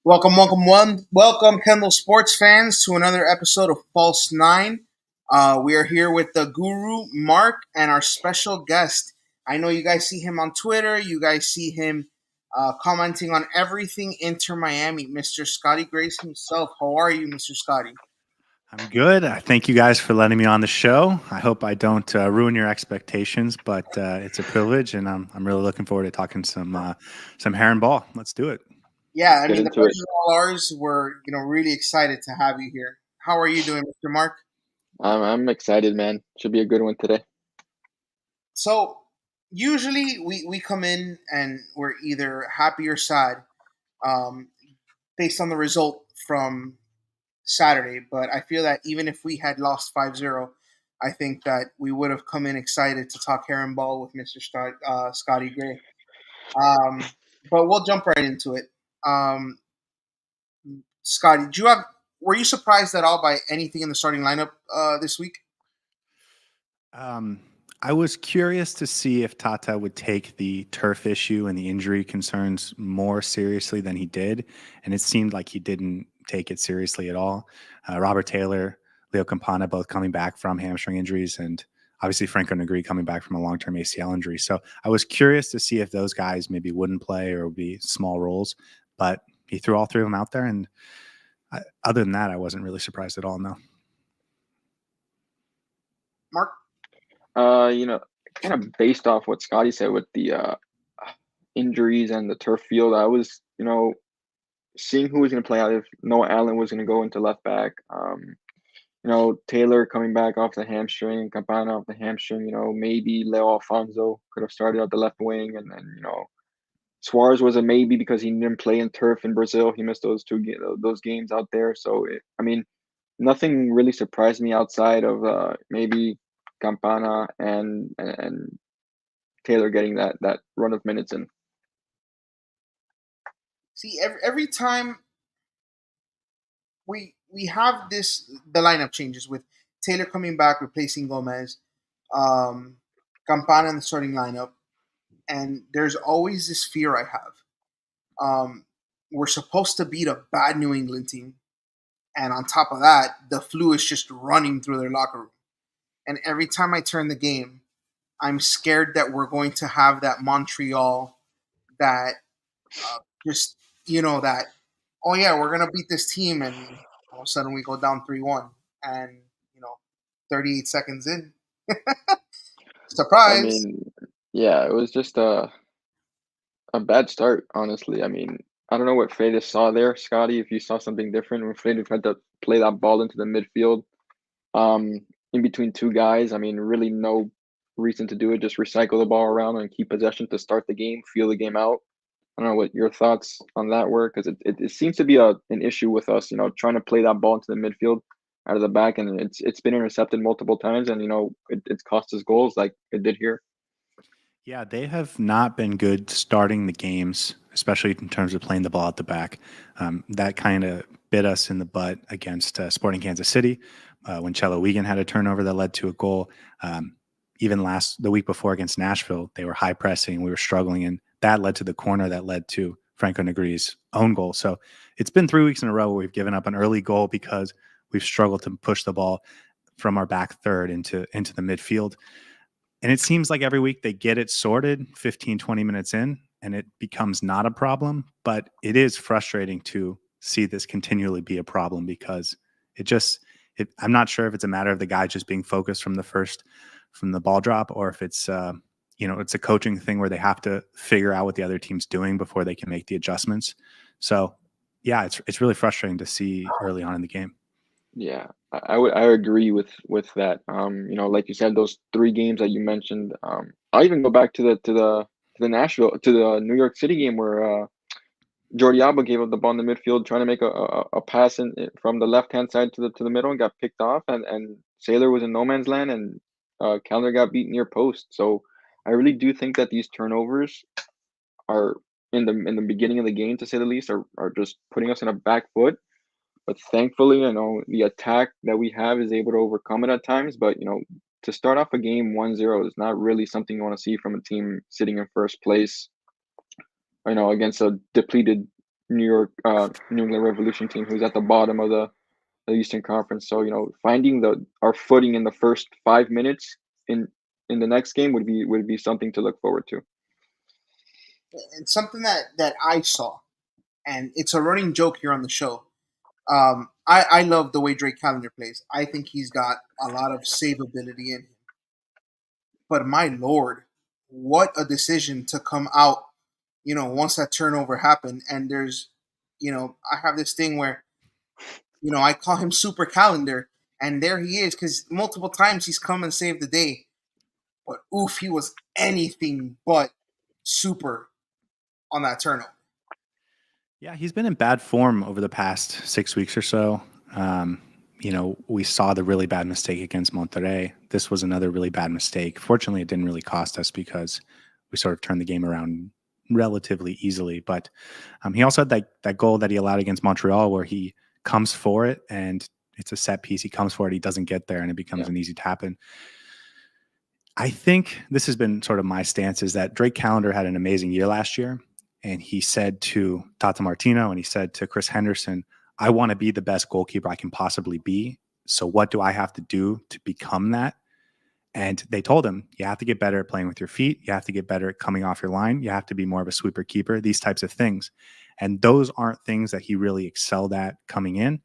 Welcome, Kendall sports fans, to another episode of False Nine. We are here with the guru, Mark, and our special guest. I know you guys see him on Twitter. You guys see him commenting on everything Inter Miami, Mr. Scotty Grace himself. How are you, Mr. Scotty? I'm good. Thank you guys for letting me on the show. I hope I don't ruin your expectations, but it's a privilege, and I'm really looking forward to talking some hair and ball. Let's do it. Yeah, Let's I get mean, the into it. pleasure is all ours. We're really excited to have you here. How are you doing, Mr. Mark? I'm excited, man. Should be a good one today. So usually we come in and we're either happy or sad um, based on the result from Saturday. But I feel that even if we had lost 5-0, I think that we would have come in excited to talk hair and ball with Mr. Scotty Gray. Um, but we'll jump right into it. Um, Scotty, were you surprised at all by anything in the starting lineup this week? Um, I was curious to see if Tata would take the turf issue and the injury concerns more seriously than he did, and it seemed like he didn't take it seriously at all. Robert Taylor, Leo Campana, both coming back from hamstring injuries, and obviously Franco Negri coming back from a long-term ACL injury. So I was curious to see if those guys maybe wouldn't play or would be small roles, but he threw all three of them out there, and other than that, I wasn't really surprised at all. No. Mark? Uh, you know, kind of based off what Scotty said with the injuries and the turf field, I was, seeing who was going to play out if Noah Allen was going to go into left back. Taylor coming back off the hamstring, Campana off the hamstring. Maybe Leo Alfonso could have started at the left wing, and then Suarez was a maybe because he didn't play in turf in Brazil. He missed those games out there. So I mean, nothing really surprised me outside of maybe Campana and Taylor getting that run of minutes in. See, every time we have the lineup changes with Taylor coming back replacing Gomez, um, Campana in the starting lineup, and there's always this fear I have. Um, we're supposed to beat a bad New England team, and on top of that, the flu is just running through their locker room. And every time I turn the game, I'm scared that we're going to have that Montreal that just that oh yeah, we're gonna beat this team, and all of a sudden we go down 3-1, and 38 seconds in, I surprise. mean, yeah, it was just a bad start, honestly. I mean, I don't know what Freitas saw there, Scotty. If you saw something different when Freitas had to play that ball into the midfield, um, in between two guys. I mean, really no reason to do it. Just recycle the ball around and keep possession to start the game, feel the game out. I don't know what your thoughts on that were, because it seems to be an issue with us, trying to play that ball into the midfield out of the back, and it's been intercepted multiple times, and it's cost us goals like it did here. Yeah, they have not been good starting the games, especially in terms of playing the ball at the back. That kind of bit us in the butt against Sporting Kansas City when Chelo Wigan had a turnover that led to a goal. Even the week before against Nashville, they were high pressing. We were struggling, and that led to the corner that led to Franco Negri's own goal. So it's been 3 weeks in a row where we've given up an early goal because we've struggled to push the ball from our back third into the midfield. And it seems like every week they get it sorted 15, 20 minutes in, and it becomes not a problem. But it is frustrating to see this continually be a problem because I'm not sure if it's a matter of the guy just being focused from the ball drop, or if it's, it's a coaching thing where they have to figure out what the other team's doing before they can make the adjustments. So yeah, it's really frustrating to see early on in the game. Yeah, I agree with that. Like you said, those three games that you mentioned. I'll even go back to the Nashville to the New York City game where Jordi Alba gave up the ball in the midfield, trying to make a pass from the left hand side to the middle, and got picked off, and Sailor was in no man's land, and Kellner got beat near post. So I really do think that these turnovers are in the beginning of the game, to say the least, are just putting us in a back foot. But thankfully, the attack that we have is able to overcome it at times. But, to start off a game 1-0 is not really something you want to see from a team sitting in first place, against a depleted New England Revolution team, who's at the bottom of the Eastern Conference. So finding our footing in the first 5 minutes in the next game would be something to look forward to. And something that I saw, and it's a running joke here on the show. I love the way Drake Callender plays. I think he's got a lot of save ability in him. But my lord, what a decision to come out, once that turnover happened. And I have this thing where, I call him Super Calendar, and there he is, because multiple times he's come and saved the day. But oof, he was anything but super on that turnover. Yeah, he's been in bad form over the past 6 weeks or so. We saw the really bad mistake against Monterrey. This was another really bad mistake. Fortunately, it didn't really cost us because we sort of turned the game around relatively easily. But he also had that goal that he allowed against Montreal where he comes for it and it's a set piece. He comes for it, he doesn't get there, and it becomes an easy tap in. I think this has been sort of my stance, is that Drake Callender had an amazing year last year. And he said to Tata Martino and he said to Chris Henderson, I want to be the best goalkeeper I can possibly be. So what do I have to do to become that? And they told him, you have to get better at playing with your feet. You have to get better at coming off your line. You have to be more of a sweeper keeper, these types of things. And those aren't things that he really excelled at coming in.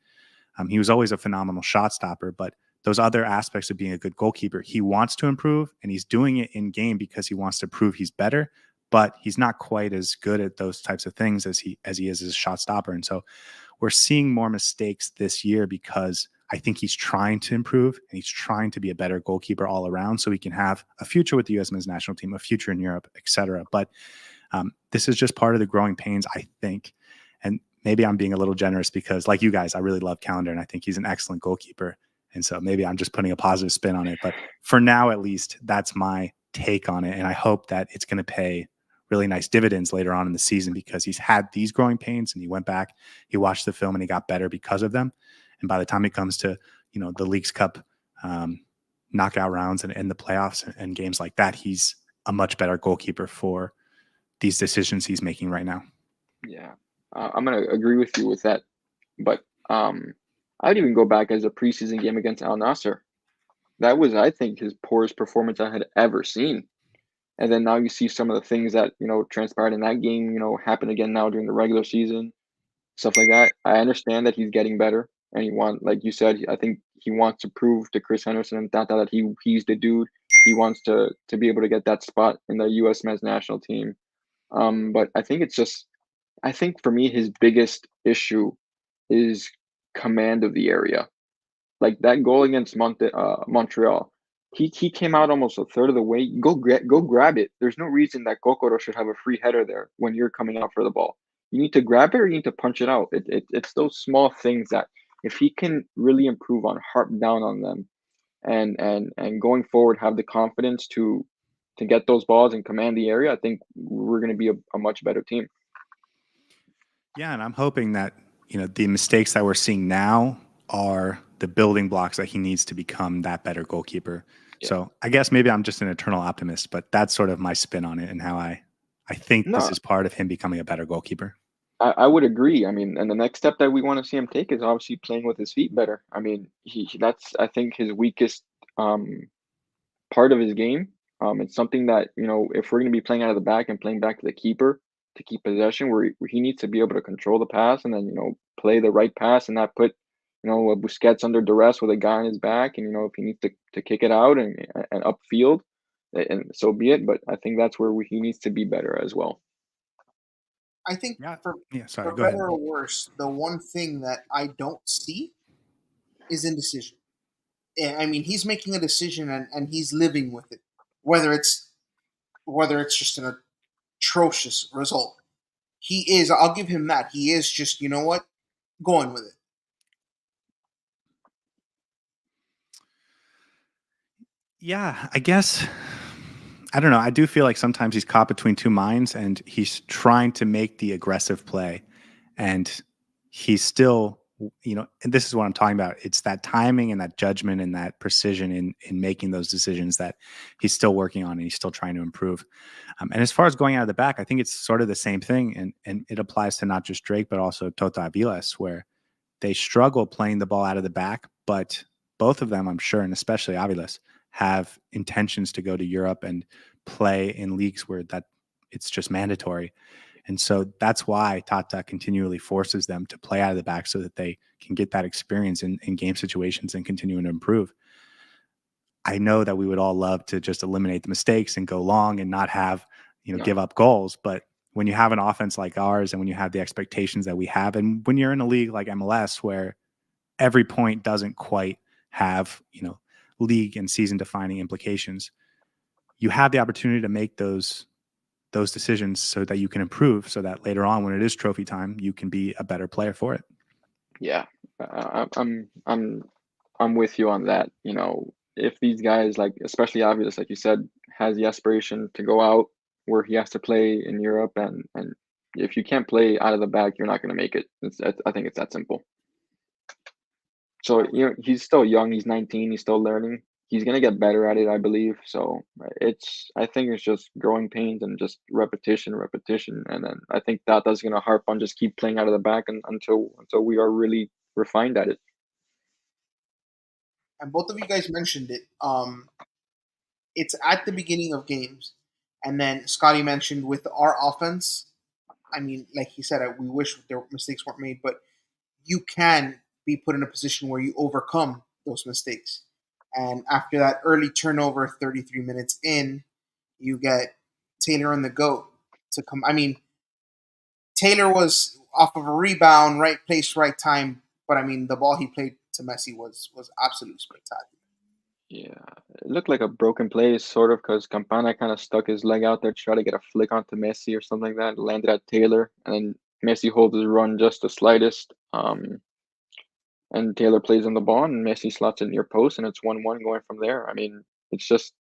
He was always a phenomenal shot stopper, but those other aspects of being a good goalkeeper, he wants to improve, and he's doing it in game because he wants to prove he's better. But he's not quite as good at those types of things as he is as a shot stopper. And so we're seeing more mistakes this year because I think he's trying to improve and he's trying to be a better goalkeeper all around so he can have a future with the U.S. men's national team, a future in Europe, etc. But this is just part of the growing pains, I think. And maybe I'm being a little generous because, like you guys, I really love Callender and I think he's an excellent goalkeeper. And so maybe I'm just putting a positive spin on it. But for now, at least, that's my take on it. And I hope that it's going to pay really nice dividends later on in the season because he's had these growing pains and he went back, he watched the film and he got better because of them. And by the time it comes to, the Leagues Cup knockout rounds and the playoffs and games like that, he's a much better goalkeeper for these decisions he's making right now. Yeah, I'm going to agree with you with that. But I'd even go back as a preseason game against Al Nassr. That was, I think, his poorest performance I had ever seen. And then now you see some of the things that, transpired in that game, happen again now during the regular season, stuff like that. I understand that he's getting better and like you said, I think he wants to prove to Chris Henderson and Tata that he's the dude. He wants to be able to get that spot in the U.S. men's national team. But I think for me, his biggest issue is command of the area. Like that goal against Montreal, he came out almost a third of the way. Go grab it. There's no reason that Kokoro should have a free header there when you're coming out for the ball. You need to grab it or you need to punch it out. It's those small things that if he can really improve on, harp down on them, and going forward have the confidence to get those balls and command the area, I think we're going to be a much better team. Yeah, and I'm hoping that the mistakes that we're seeing now are the building blocks that he needs to become that better goalkeeper. Yeah. So I guess maybe I'm just an eternal optimist, but that's sort of my spin on it and how I think this is part of him becoming a better goalkeeper. I would agree. I mean, and the next step that we want to see him take is obviously playing with his feet better. I mean, that's, I think, his weakest part of his game. It's something that, if we're going to be playing out of the back and playing back to the keeper to keep possession, where he needs to be able to control the pass and then, play the right pass and not put, Busquets under duress with a guy on his back. And, if he needs to kick it out and upfield, and so be it. But I think that's where he needs to be better as well. I think for go better ahead. or worse, the one thing that I don't see is indecision. I mean, he's making a decision and he's living with it, whether it's just an atrocious result. He is. I'll give him that. He is just, going with it. Yeah, I guess. I don't know. I do feel like sometimes he's caught between two minds and he's trying to make the aggressive play and he's still and this is what I'm talking about. It's that timing and that judgment and that precision in making those decisions that he's still working on and he's still trying to improve. And as far as going out of the back, I think it's sort of the same thing. And it applies to not just Drake, but also Tota Aviles, where they struggle playing the ball out of the back, but both of them, I'm sure, and especially Aviles, have intentions to go to Europe and play in leagues where that it's just mandatory. And so that's why Tata continually forces them to play out of the back so that they can get that experience in game situations and continue to improve. I know that we would all love to just eliminate the mistakes and go long and not have, give up goals. But when you have an offense like ours and when you have the expectations that we have, and when you're in a league like MLS where every point doesn't quite have, league and season defining implications, you have the opportunity to make those decisions so that you can improve, so that later on when it is trophy time, you can be a better player for it. Yeah, I'm with you on that. If these guys, like especially Aviles, like you said, has the aspiration to go out where he has to play in Europe, and if you can't play out of the back, you're not going to make it. I think it's that simple. So he's still young. He's 19. He's still learning. He's gonna get better at it, I believe. So I think it's just growing pains and just repetition, and then I think that's gonna harp on just keep playing out of the back until we are really refined at it. And both of you guys mentioned it. It's at the beginning of games, and then Scotty mentioned with our offense. I mean, like he said, we wish their mistakes weren't made, but you can be put in a position where you overcome those mistakes. And after that early turnover, 33 minutes in, you get Taylor on the goat to come. I mean, Taylor was off of a rebound, right place, right time. But I mean, the ball he played to Messi was absolutely spectacular. Yeah, it looked like a broken play, sort of, because Campana kind of stuck his leg out there to try to get a flick onto Messi or something like that. Landed at Taylor, and then Messi holds his run just the slightest. And Taylor plays on the ball, and Messi slots it near post, and it's 1-1 going from there. I mean, it's just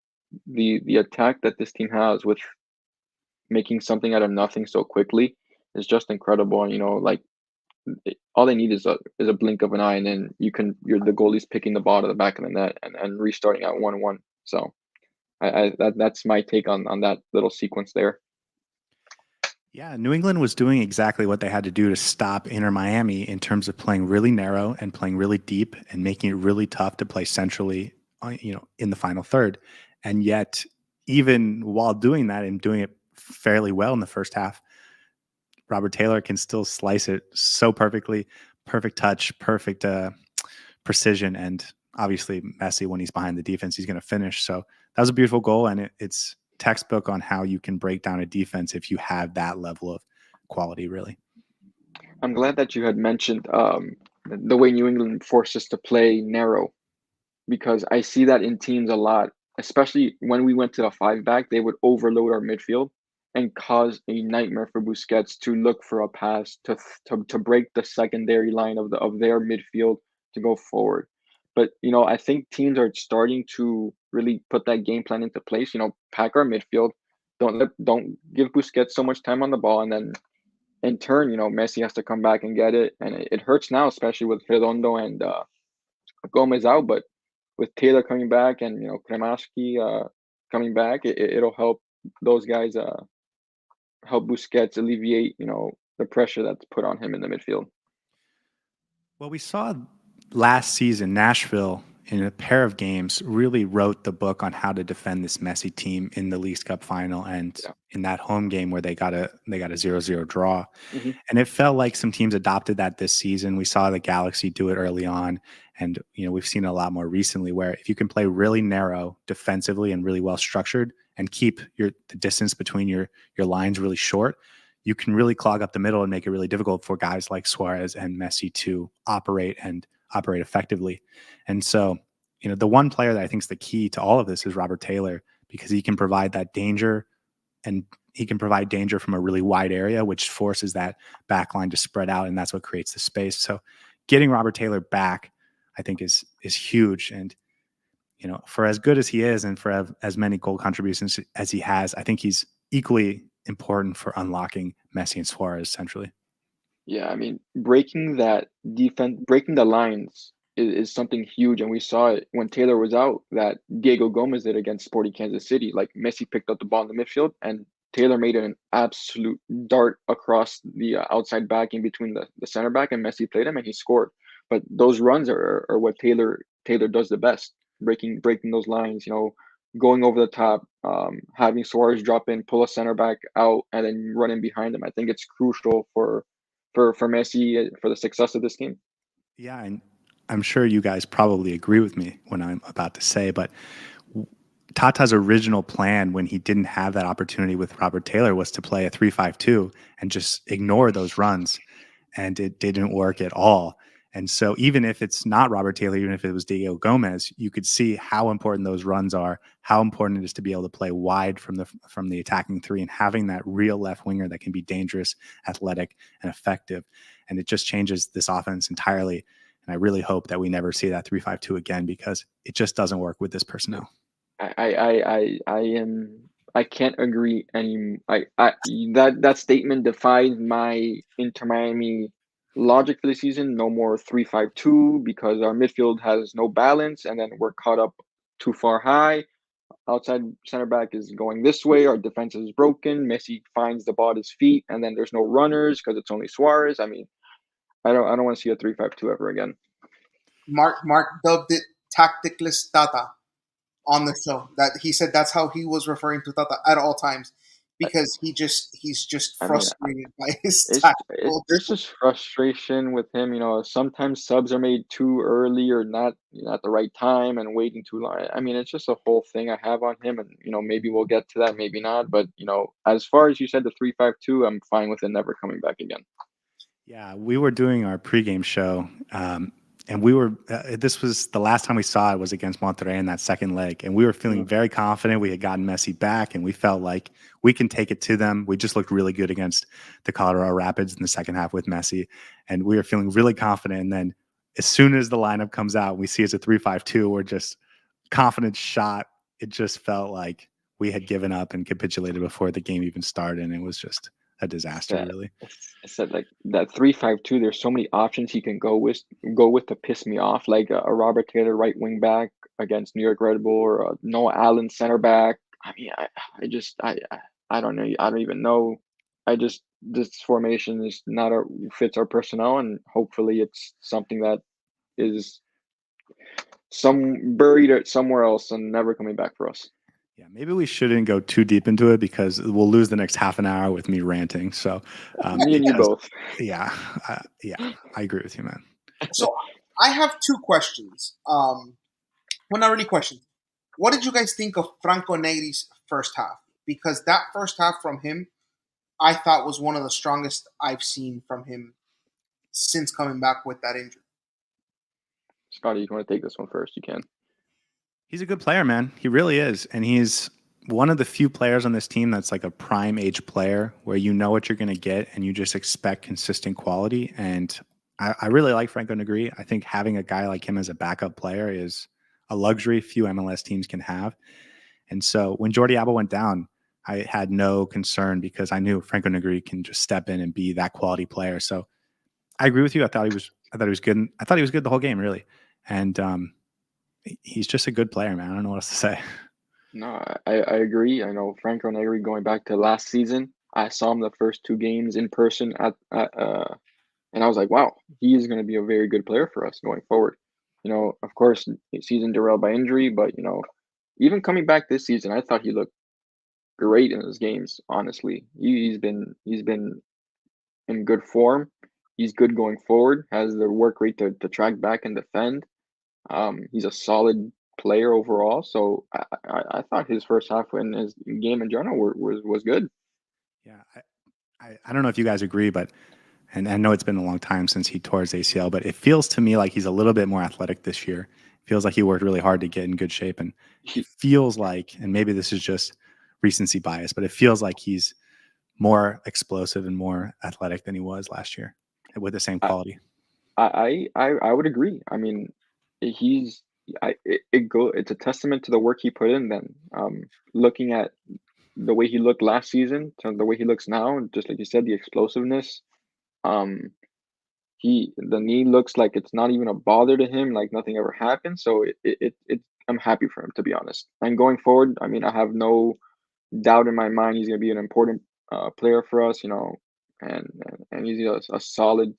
the attack that this team has with making something out of nothing so quickly is just incredible. And like all they need is a blink of an eye, and then the goalie's picking the ball to the back of the net and restarting at 1-1. So that's my take on that little sequence there. Yeah, New England was doing exactly what they had to do to stop Inter Miami in terms of playing really narrow and playing really deep and making it really tough to play centrally, in the final third. And yet, even while doing that and doing it fairly well in the first half, Robert Taylor can still slice it so perfectly, perfect touch, perfect precision, and obviously Messi, when he's behind the defense, he's going to finish. So that was a beautiful goal, and it's textbook on how you can break down a defense if you have that level of quality, really. I'm glad that you had mentioned the way New England forces to play narrow, because I see that in teams a lot, especially when we went to the 5-back, they would overload our midfield and cause a nightmare for Busquets to look for a pass to break the secondary line of their midfield to go forward. But I think teams are starting to really put that game plan into place. Pack our midfield, don't give Busquets so much time on the ball, and then in turn, Messi has to come back and get it, and it hurts now, especially with Redondo and Gomez out. But with Taylor coming back and Kremaski coming back, it'll help those guys help Busquets alleviate the pressure that's put on him in the midfield. Well, we saw last season Nashville in a pair of games really wrote the book on how to defend this Messi team in the Leagues Cup final and in that home game where they got a 0-0 draw. Mm-hmm. And it felt like some teams adopted that this season. We saw the Galaxy do it early on, and we've seen it a lot more recently, where if you can play really narrow defensively and really well structured and keep the distance between your lines really short, you can really clog up the middle and make it really difficult for guys like Suarez and Messi to operate effectively. And so, the one player that I think is the key to all of this is Robert Taylor, because he can provide that danger, and he can provide danger from a really wide area, which forces that back line to spread out, and that's what creates the space. So getting Robert Taylor back, I think is huge. And, for as good as he is and for as many goal contributions as he has, I think he's equally important for unlocking Messi and Suarez centrally. Yeah, I mean, breaking that defense, breaking the lines is something huge, and we saw it when Taylor was out. That Diego Gomez did against Sporting Kansas City. Like Messi picked up the ball in the midfield, and Taylor made an absolute dart across the outside back in between the center back, and Messi played him, and he scored. But those runs are what Taylor does the best, breaking those lines. Going over the top, having Suarez drop in, pull a center back out, and then running behind him. I think it's crucial for Messi for the success of this team. Yeah, and I'm sure you guys probably agree with me when I'm about to say, but Tata's original plan when he didn't have that opportunity with Robert Taylor was to play a 3-5-2 and just ignore those runs, and it didn't work at all. And so even if it's not Robert Taylor, even if it was Diego Gomez, you could see how important those runs are, how important it is to be able to play wide from the attacking three and having that real left winger that can be dangerous, athletic, and effective. And it just changes this offense entirely. And I really hope that we never see that 3-5-2 again, because it just doesn't work with this personnel. I can't agree any. That statement defies my Inter Miami logic for the season. No more 3-5-2 because our midfield has no balance, and then we're caught up too far high. Outside center back is going this way. Our defense is broken. Messi finds the ball at his feet, and then there's no runners because it's only Suarez. I mean, I don't want to see a 3-5-2 ever again. Mark dubbed it tacticless Tata on the show. That he said that's how he was referring to Tata at all times, because he's just I mean, frustrated by his it's tactical. there's just frustration with him. Sometimes subs are made too early or not at the right time and waiting too long. I mean, it's just a whole thing I have on him, and maybe we'll get to that, maybe not. But as far as you said, the 3-5-2, I'm fine with it never coming back again. Yeah, we were doing our pregame show, and we were. This was the last time we saw it was against Monterrey in that second leg, and we were feeling very confident. We had gotten Messi back, and we felt like we can take it to them. We just looked really good against the Colorado Rapids in the second half with Messi, and we were feeling really confident. And then, as soon as the lineup comes out, we see it's a 3-5-2. We're just confident shot. It just felt like we had given up and capitulated before the game even started, and it was just a disaster, That really. I said like that 3-5-2. There's so many options he can go with to piss me off, like a Robert Taylor right wing back against New York Red Bull, or a Noah Allen center back. I mean, I don't know. I don't even know. This formation is not fits our personnel, and hopefully it's something that is buried somewhere else and never coming back for us. Yeah, maybe we shouldn't go too deep into it because we'll lose the next half an hour with me ranting. So, Me and you both. Yeah, I agree with you, man. So I have two questions. Well, not really questions. What did you guys think of Franco Negri's first half? Because that first half from him, I thought was one of the strongest I've seen from him since coming back with that injury. Scotty, you want to take this one first? You can. He's a good player, man. He really is, and he's one of the few players on this team that's like a prime age player where you know what you're going to get and you just expect consistent quality. And I really like Franco Negri. I think having a guy like him as a backup player is a luxury few MLS teams can have. And so when Jordi Alba went down, I had no concern because I knew Franco Negri can just step in and be that quality player. So I agree with you. I thought he was good. I thought he was good the whole game, really. And he's just a good player, man. I don't know what else to say. No, I agree. I know Franco Negri, going back to last season, I saw him the first two games in person and I was like, wow, he is going to be a very good player for us going forward. Of course, season derailed by injury, but even coming back this season, I thought he looked great in his games. Honestly, he's been in good form. He's good going forward. Has the work rate to track back and defend. He's a solid player overall. So I thought his first half and his game in general was good. Yeah, I don't know if you guys agree, but and I know it's been a long time since he tore his ACL, but it feels to me like he's a little bit more athletic this year. It feels like he worked really hard to get in good shape, and it feels like, and maybe this is just recency bias, but it feels like he's more explosive and more athletic than he was last year with the same I quality. I would agree. I mean, he's it's a testament to the work he put in. Then looking at the way he looked last season to the way he looks now, just like you said, the explosiveness. the knee looks like it's not even a bother to him, like nothing ever happened. So I'm happy for him, to be honest. And going forward, I mean, I have no doubt in my mind he's going to be an important player for us, and he's a solid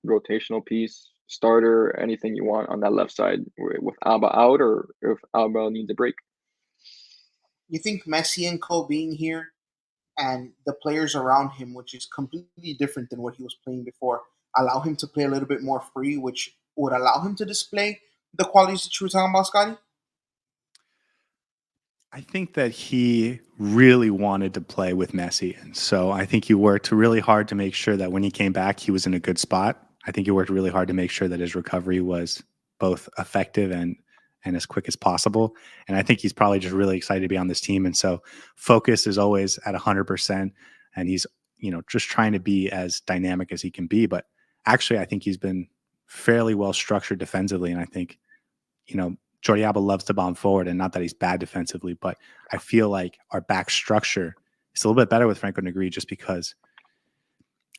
rotational piece, starter, anything you want on that left side with Alba out or if Alba needs a break. You think Messi and Co being here and the players around him, which is completely different than what he was playing before, allow him to play a little bit more free, which would allow him to display the qualities that you were talking about, Scotty? I think that he really wanted to play with Messi. And so I think he worked really hard to make sure that when he came back, he was in a good spot. I think he worked really hard to make sure that his recovery was both effective and as quick as possible. And I think he's probably just really excited to be on this team. And so focus is always at 100%. And he's, just trying to be as dynamic as he can be. But actually, I think he's been fairly well structured defensively. And I think, Jordi Alba loves to bomb forward, and not that he's bad defensively, but I feel like our back structure is a little bit better with Franco Negri just because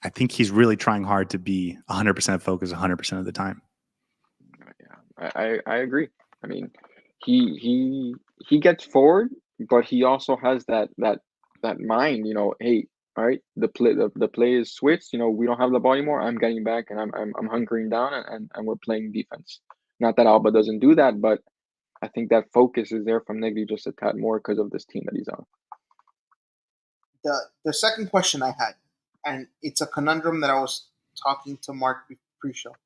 I think he's really trying hard to be 100% focused 100% of the time. Yeah, I agree. I mean, he gets forward, but he also has that mind. Hey, all right, the play is switched. We don't have the ball anymore. I'm getting back, and I'm hunkering down, and we're playing defense. Not that Alba doesn't do that, but I think that focus is there from Negri just a tad more because of this team that he's on. The second question I had, and it's a conundrum that I was talking to Mark pre-show.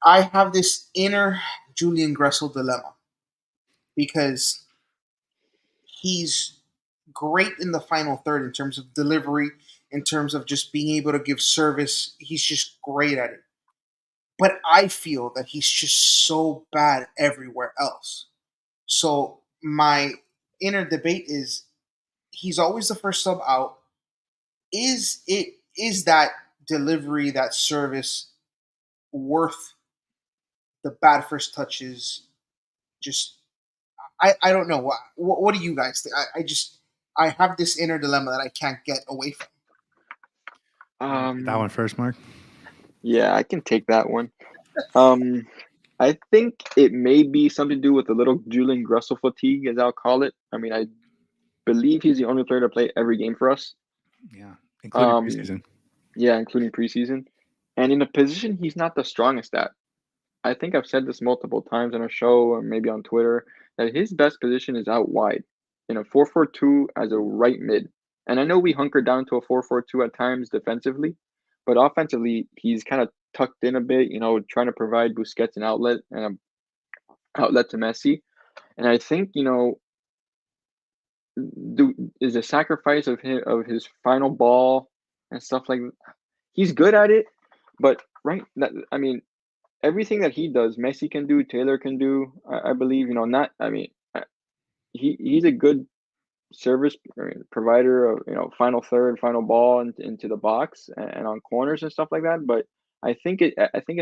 I have this inner Julian Gressel dilemma because he's great in the final third in terms of delivery, in terms of just being able to give service. He's just great at it. But I feel that he's just so bad everywhere else. So my inner debate is he's always the first sub out. Is that delivery, that service worth the bad first touches? Just I don't know. What do you guys think? I have this inner dilemma that I can't get away from. That one first, Mark. Yeah, I can take that one. I think it may be something to do with a little Julian Gressel fatigue, as I'll call it. I mean, I believe he's the only player to play every game for us. Yeah, including preseason. Yeah, including preseason. And in a position he's not the strongest at. I think I've said this multiple times on a show or maybe on Twitter that his best position is out wide in a 4-4-2 as a right mid. And I know we hunker down to a 4-4-2 at times defensively, but offensively he's kind of tucked in a bit, trying to provide Busquets an outlet and an outlet to Messi. And I think, is a sacrifice of his final ball and stuff like that. He's good at it, but I mean, everything that he does, Messi can do, Taylor can do. I believe, he's a good service provider of final third, final ball into the box and on corners and stuff like that. But I think it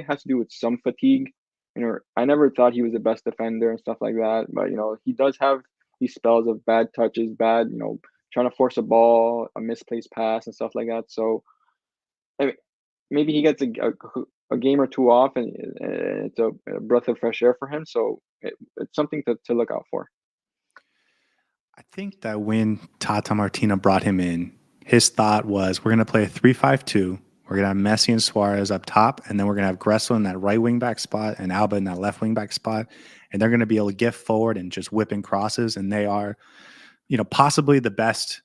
has to do with some fatigue. I never thought he was the best defender and stuff like that, but he does have these spells of bad touches, bad trying to force a ball, a misplaced pass and stuff like that. So I mean, maybe he gets a game or two off, and it's a breath of fresh air for him. So it's something to look out for. I think that when Tata Martino brought him in, his thought was we're going to play a 3-5-2. We're going to have Messi and Suarez up top, and then we're going to have Gressel in that right wing back spot and Alba in that left wing back spot. And they're going to be able to get forward and just whipping crosses. And they are, possibly the best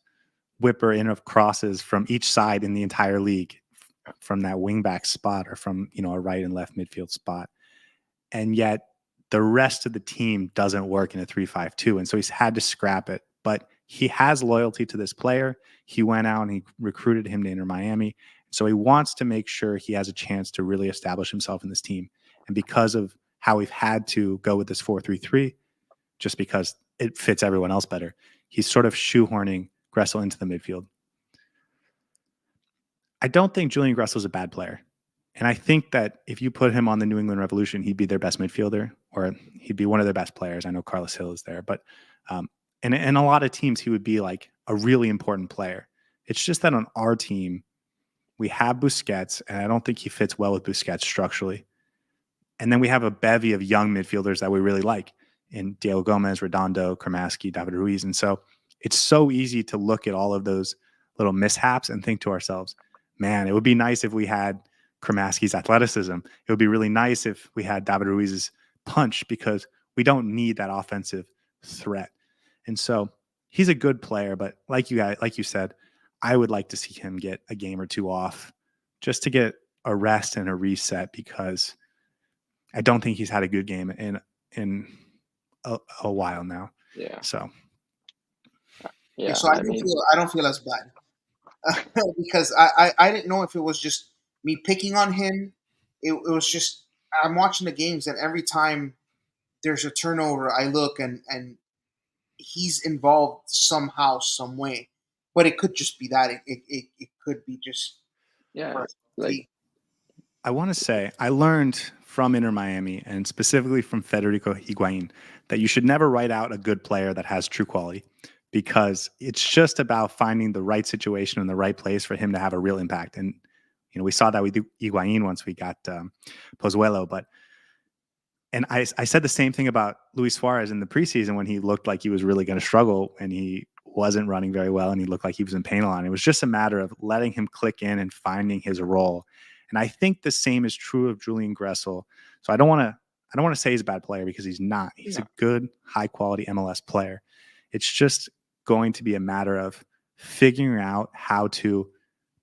whipper in of crosses from each side in the entire league, from that wing back spot or from, a right and left midfield spot. And yet the rest of the team doesn't work in a 3-5-2. And so he's had to scrap it. But he has loyalty to this player. He went out and he recruited him to Inter Miami. So he wants to make sure he has a chance to really establish himself in this team. And because of how we've had to go with this 4-3-3, just because it fits everyone else better, he's sort of shoehorning Gressel into the midfield. I don't think Julian Gressel is a bad player. And I think that if you put him on the New England Revolution, he'd be their best midfielder, or he'd be one of their best players. I know Carlos Hill is there, but and in a lot of teams, he would be like a really important player. It's just that on our team, We have Busquets, and I don't think he fits well with Busquets structurally. And then we have a bevy of young midfielders that we really like in Diego Gomez, Redondo, Kramaski, David Ruiz. And so it's so easy to look at all of those little mishaps and think to ourselves, man, it would be nice if we had Kramaski's athleticism. It would be really nice if we had David Ruiz's punch, because we don't need that offensive threat. And so he's a good player, but like you said, I would like to see him get a game or two off just to get a rest and a reset, because I don't think he's had a good game in a while now. Yeah. So Yeah. So I don't feel as bad because I didn't know if it was just me picking on him. It was just I'm watching the games, and every time there's a turnover, I look and he's involved somehow, some way. But it could just be that it could be just Yeah. Like, I want to say I learned from Inter Miami, and specifically from Federico Higuain, that you should never write out a good player that has true quality, because it's just about finding the right situation in the right place for him to have a real impact. And we saw that with Higuain once we got Pozuelo. And I said the same thing about Luis Suarez in the preseason, when he looked like he was really going to struggle and he wasn't running very well and he looked like he was in pain a lot. It was just a matter of letting him click in and finding his role. And I think the same is true of Julian Gressel. So I don't want to say he's a bad player, because he's not. He's a good, high quality MLS player. It's just going to be a matter of figuring out how to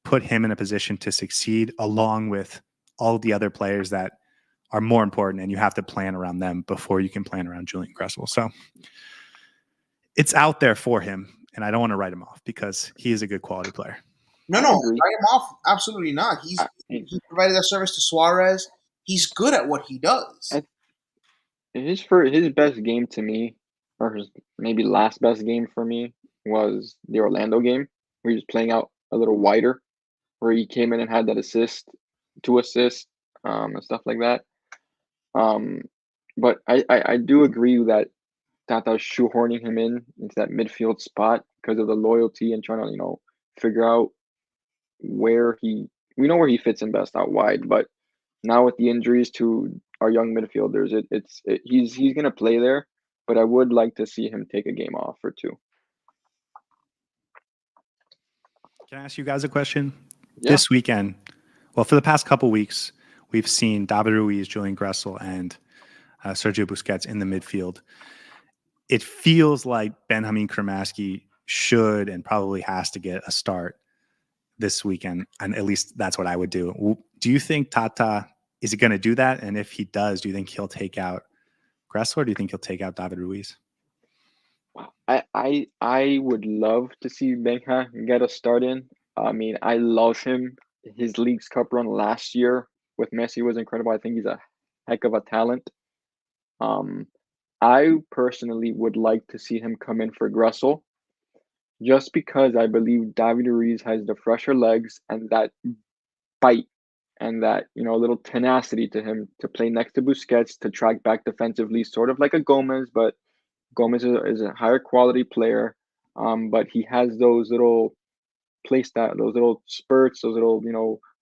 put him in a position to succeed, along with all the other players that are more important, and you have to plan around them before you can plan around Julian Gressel. So it's out there for him, and I don't want to write him off, because he is a good quality player. No, write him off. Absolutely not. He provided that service to Suarez. He's good at what he does. His best game to me, or his maybe last best game for me, was the Orlando game, where he was playing out a little wider, where he came in and had that two assists, and stuff like that. But I do agree that Tata was shoehorning him into that midfield spot because of the loyalty and trying to figure out where we know where he fits in best out wide. But now with the injuries to our young midfielders, he's gonna play there. But I would like to see him take a game off or two. Can I ask you guys a question? Yeah. This weekend, well, for the past couple weeks, we've seen David Ruiz, Julian Gressel, and Sergio Busquets in the midfield. It feels like Benjamin Kramaski should and probably has to get a start this weekend, and at least that's what I would do. Do you think Tata is going to do that? And if he does, do you think he'll take out Gressel, or do you think he'll take out David Ruiz? I would love to see Benja get a start in. I mean, I love him. His Leagues Cup run last year with Messi was incredible. I think he's a heck of a talent. I personally would like to see him come in for Gressel, just because I believe David Ruiz has the fresher legs and that bite and that little tenacity to him to play next to Busquets, to track back defensively, sort of like a Gomez, but Gomez is a higher quality player. But he has those little those little spurts, those little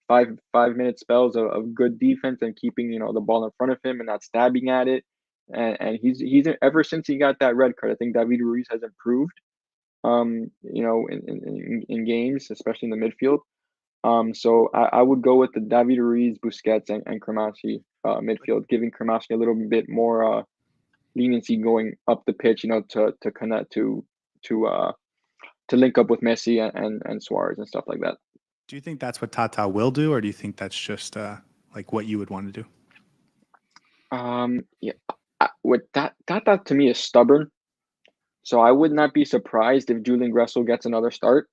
5 minute spells of good defense and keeping the ball in front of him and not stabbing at it. And he's ever since he got that red card, I think David Ruiz has improved. In games, especially in the midfield. So I would go with the David Ruiz, Busquets, and Kramaski midfield, giving Kramaski a little bit more leniency going up the pitch, to connect to link up with Messi and Suarez and stuff like that. Do you think that's what Tata will do, or do you think that's just like what you would want to do? Yeah, with Tata to me is stubborn. So I would not be surprised if Julian Gressel gets another start,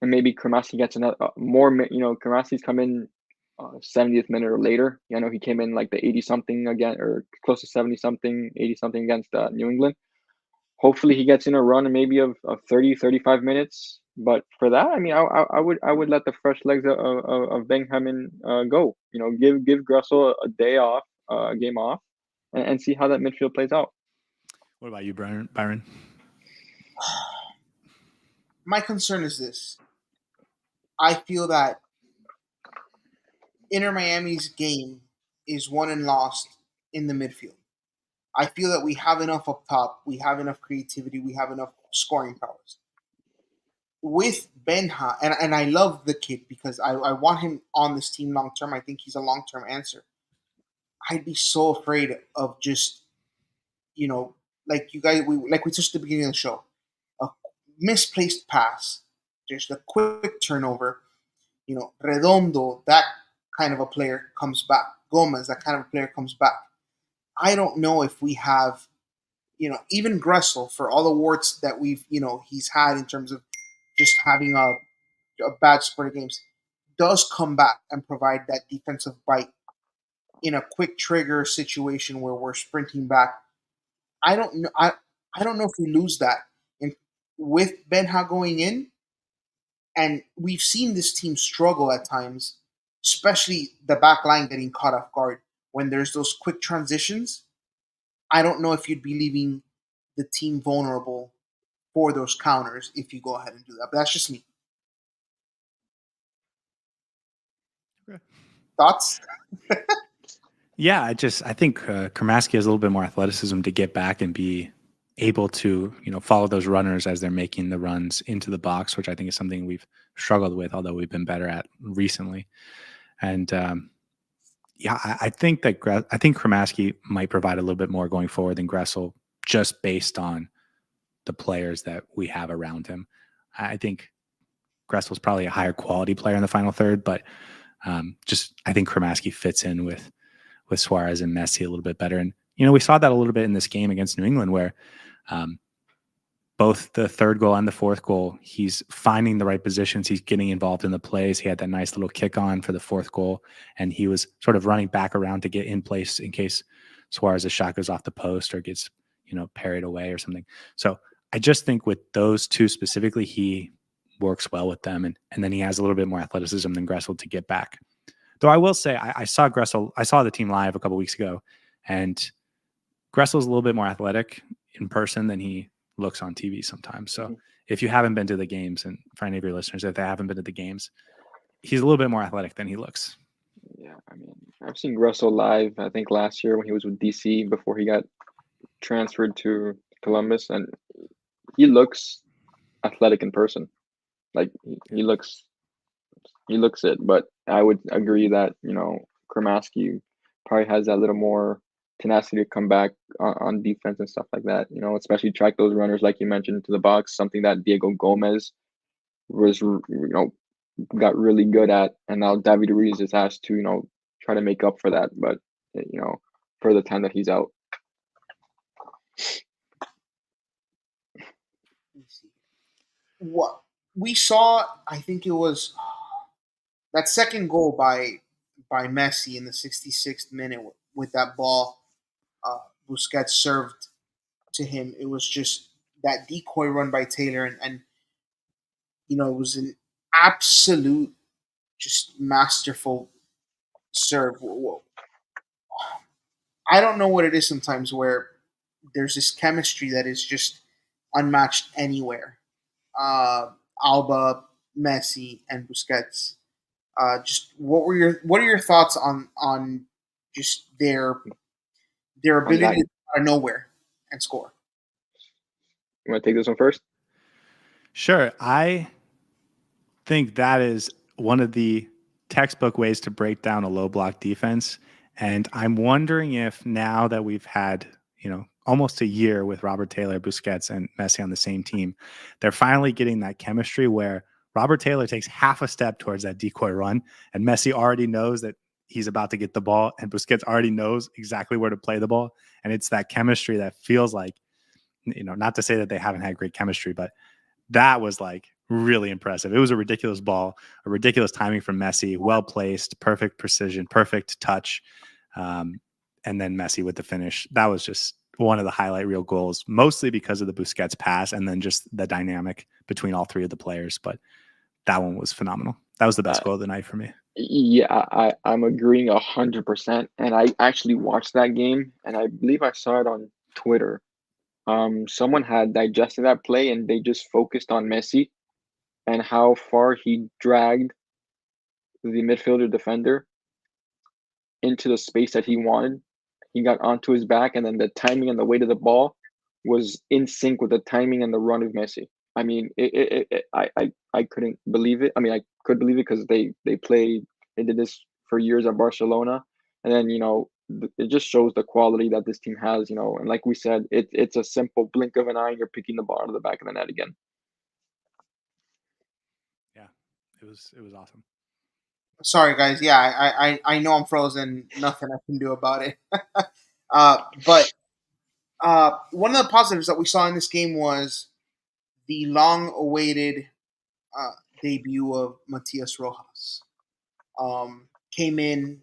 and maybe Kramaski gets another more. Kramaski's come in 70th minute or later. He came in like the 80 something again, or close to 70 something, 80 something against New England. Hopefully he gets in a run maybe of 30, 35 minutes. But for that, I mean, I would let the fresh legs of Benjamin go. Give Gressel a day off, a game off, and see how that midfield plays out. What about you, Byron? My concern is this. I feel that Inter Miami's game is won and lost in the midfield. I feel that we have enough up top, we have enough creativity, we have enough scoring powers. With Benha, and I love the kid because I want him on this team long term. I think he's a long term answer. I'd be so afraid of just, you know, like you guys, like we touched at the beginning of the show, a misplaced pass, just a quick turnover. Redondo, that kind of a player comes back. Gomez, that kind of a player comes back. I don't know if we have, even Gressel, for all the warts that he's had in terms of just having a bad spurt of games, does come back and provide that defensive bite in a quick trigger situation where we're sprinting back. I don't know. I don't know if we lose that. And with Benha going in, and we've seen this team struggle at times, especially the back line getting caught off guard when there's those quick transitions. I don't know if you'd be leaving the team vulnerable for those counters if you go ahead and do that. But that's just me. Okay. Thoughts? Yeah, I think Kramaski has a little bit more athleticism to get back and be able to, follow those runners as they're making the runs into the box, which I think is something we've struggled with, although we've been better at recently. And yeah, I think that I think Kramaski might provide a little bit more going forward than Gressel, just based on the players that we have around him. I think Gressel's probably a higher quality player in the final third, but I think Kramaski fits in with Suarez and Messi a little bit better. And, we saw that a little bit in this game against New England where both the third goal and the fourth goal, he's finding the right positions. He's getting involved in the plays. He had that nice little kick on for the fourth goal, and he was sort of running back around to get in place in case Suarez's shot goes off the post or gets, parried away or something. So I just think with those two specifically, he works well with them. And then he has a little bit more athleticism than Gressel to get back. Though I will say, I saw Gressel, I saw the team live a couple weeks ago, and Gressel's a little bit more athletic in person than he looks on TV sometimes. So if you haven't been to the games, and for any of your listeners, if they haven't been to the games, he's a little bit more athletic than he looks. Yeah, I mean, I've seen Gressel live, I think last year when he was with DC before he got transferred to Columbus, and he looks athletic in person. Like he looks it, but I would agree that, Kramaski probably has that little more tenacity to come back on defense and stuff like that, especially track those runners like you mentioned into the box, something that Diego Gomez was, got really good at, and now David Ruiz just has to, try to make up for that, but for the time that he's out. What we saw, I think it was that second goal by Messi in the 66th minute with that ball Busquets served to him. It was just that decoy run by Taylor, and it was an absolute, just masterful serve. I don't know what it is sometimes where there's this chemistry that is just unmatched anywhere. Alba, Messi, and Busquets. Just what are your thoughts on just their ability to out of nowhere and score? You want to take this one first? Sure. I think that is one of the textbook ways to break down a low block defense. And I'm wondering if now that we've had, almost a year with Robert Taylor, Busquets, and Messi on the same team, they're finally getting that chemistry where Robert Taylor takes half a step towards that decoy run, and Messi already knows that he's about to get the ball, and Busquets already knows exactly where to play the ball. And it's that chemistry that feels like, not to say that they haven't had great chemistry, but that was like really impressive. It was a ridiculous ball, a ridiculous timing from Messi, well placed, perfect precision, perfect touch. And then Messi with the finish. That was just one of the highlight reel goals, mostly because of the Busquets pass and then just the dynamic between all three of the players. But that one was phenomenal. That was the best goal of the night for me. Yeah, I'm agreeing 100%. And I actually watched that game, and I believe I saw it on Twitter. Someone had digested that play, and they just focused on Messi and how far he dragged the midfielder defender into the space that he wanted. He got onto his back, and then the timing and the weight of the ball was in sync with the timing and the run of Messi. I mean, I couldn't believe it. I mean, I could believe it because they did this for years at Barcelona, and then it just shows the quality that this team has. And like we said, it's a simple blink of an eye, and you're picking the ball out of the back of the net again. Yeah, it was awesome. Sorry, guys. Yeah, I know I'm frozen. Nothing I can do about it. But one of the positives that we saw in this game was the long-awaited uh, debut of Matias Rojas. Came in,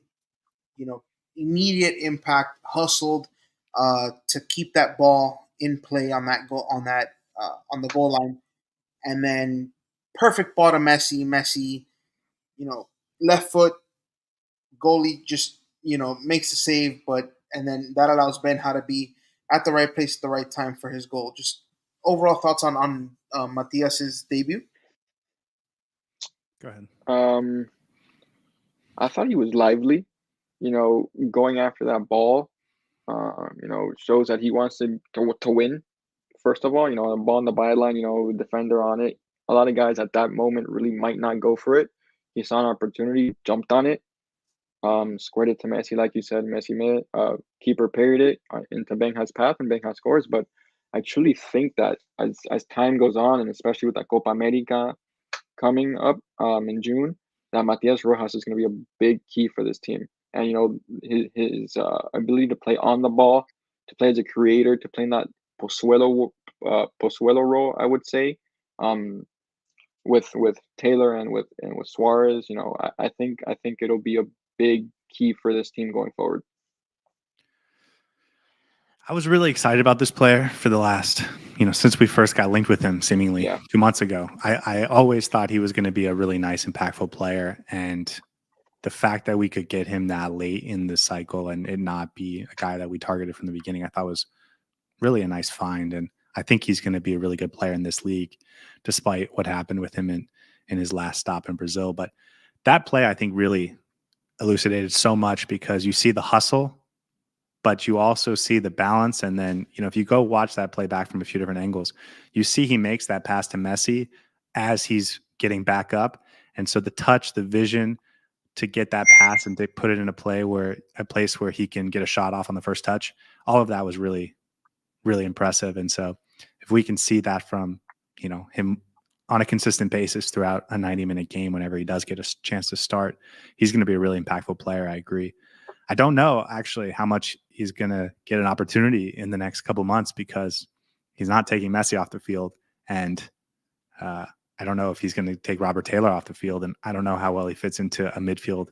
immediate impact, hustled to keep that ball in play on that goal on the goal line, and then perfect ball to Messi. Messi, you know, left foot goalie just makes the save, and then that allows Benja to be at the right place at the right time for his goal. Just overall thoughts on Matias's debut. Go ahead. I thought he was lively. Going after that ball. Shows that he wants to win. First of all, a ball on the byline, defender on it. A lot of guys at that moment really might not go for it. He saw an opportunity, jumped on it, squared it to Messi, like you said. Messi made it. Keeper parried it into Benja's path, and Benja scores. But I truly think that as time goes on, and especially with the Copa America coming up in June, that Matias Rojas is going to be a big key for this team. And his ability to play on the ball, to play as a creator, to play in that Pozuelo role, I would say, with Taylor and with Suarez. I think it'll be a big key for this team going forward. I was really excited about this player for the last, since we first got linked with him seemingly 2 months ago. I always thought he was going to be a really nice, impactful player. And the fact that we could get him that late in the cycle and it not be a guy that we targeted from the beginning, I thought was really a nice find. And I think he's going to be a really good player in this league, despite what happened with him in his last stop in Brazil. But that play, I think, really elucidated so much because you see the hustle, but you also see the balance. And then, if you go watch that play back from a few different angles, you see he makes that pass to Messi as he's getting back up. And so the touch, the vision to get that pass and to put it in a place where he can get a shot off on the first touch, all of that was really, really impressive. And so if we can see that from, him on a consistent basis throughout a 90-minute game, whenever he does get a chance to start, he's going to be a really impactful player. I agree. I don't know actually how much he's going to get an opportunity in the next couple months because he's not taking Messi off the field. And I don't know if he's going to take Robert Taylor off the field. And I don't know how well he fits into a midfield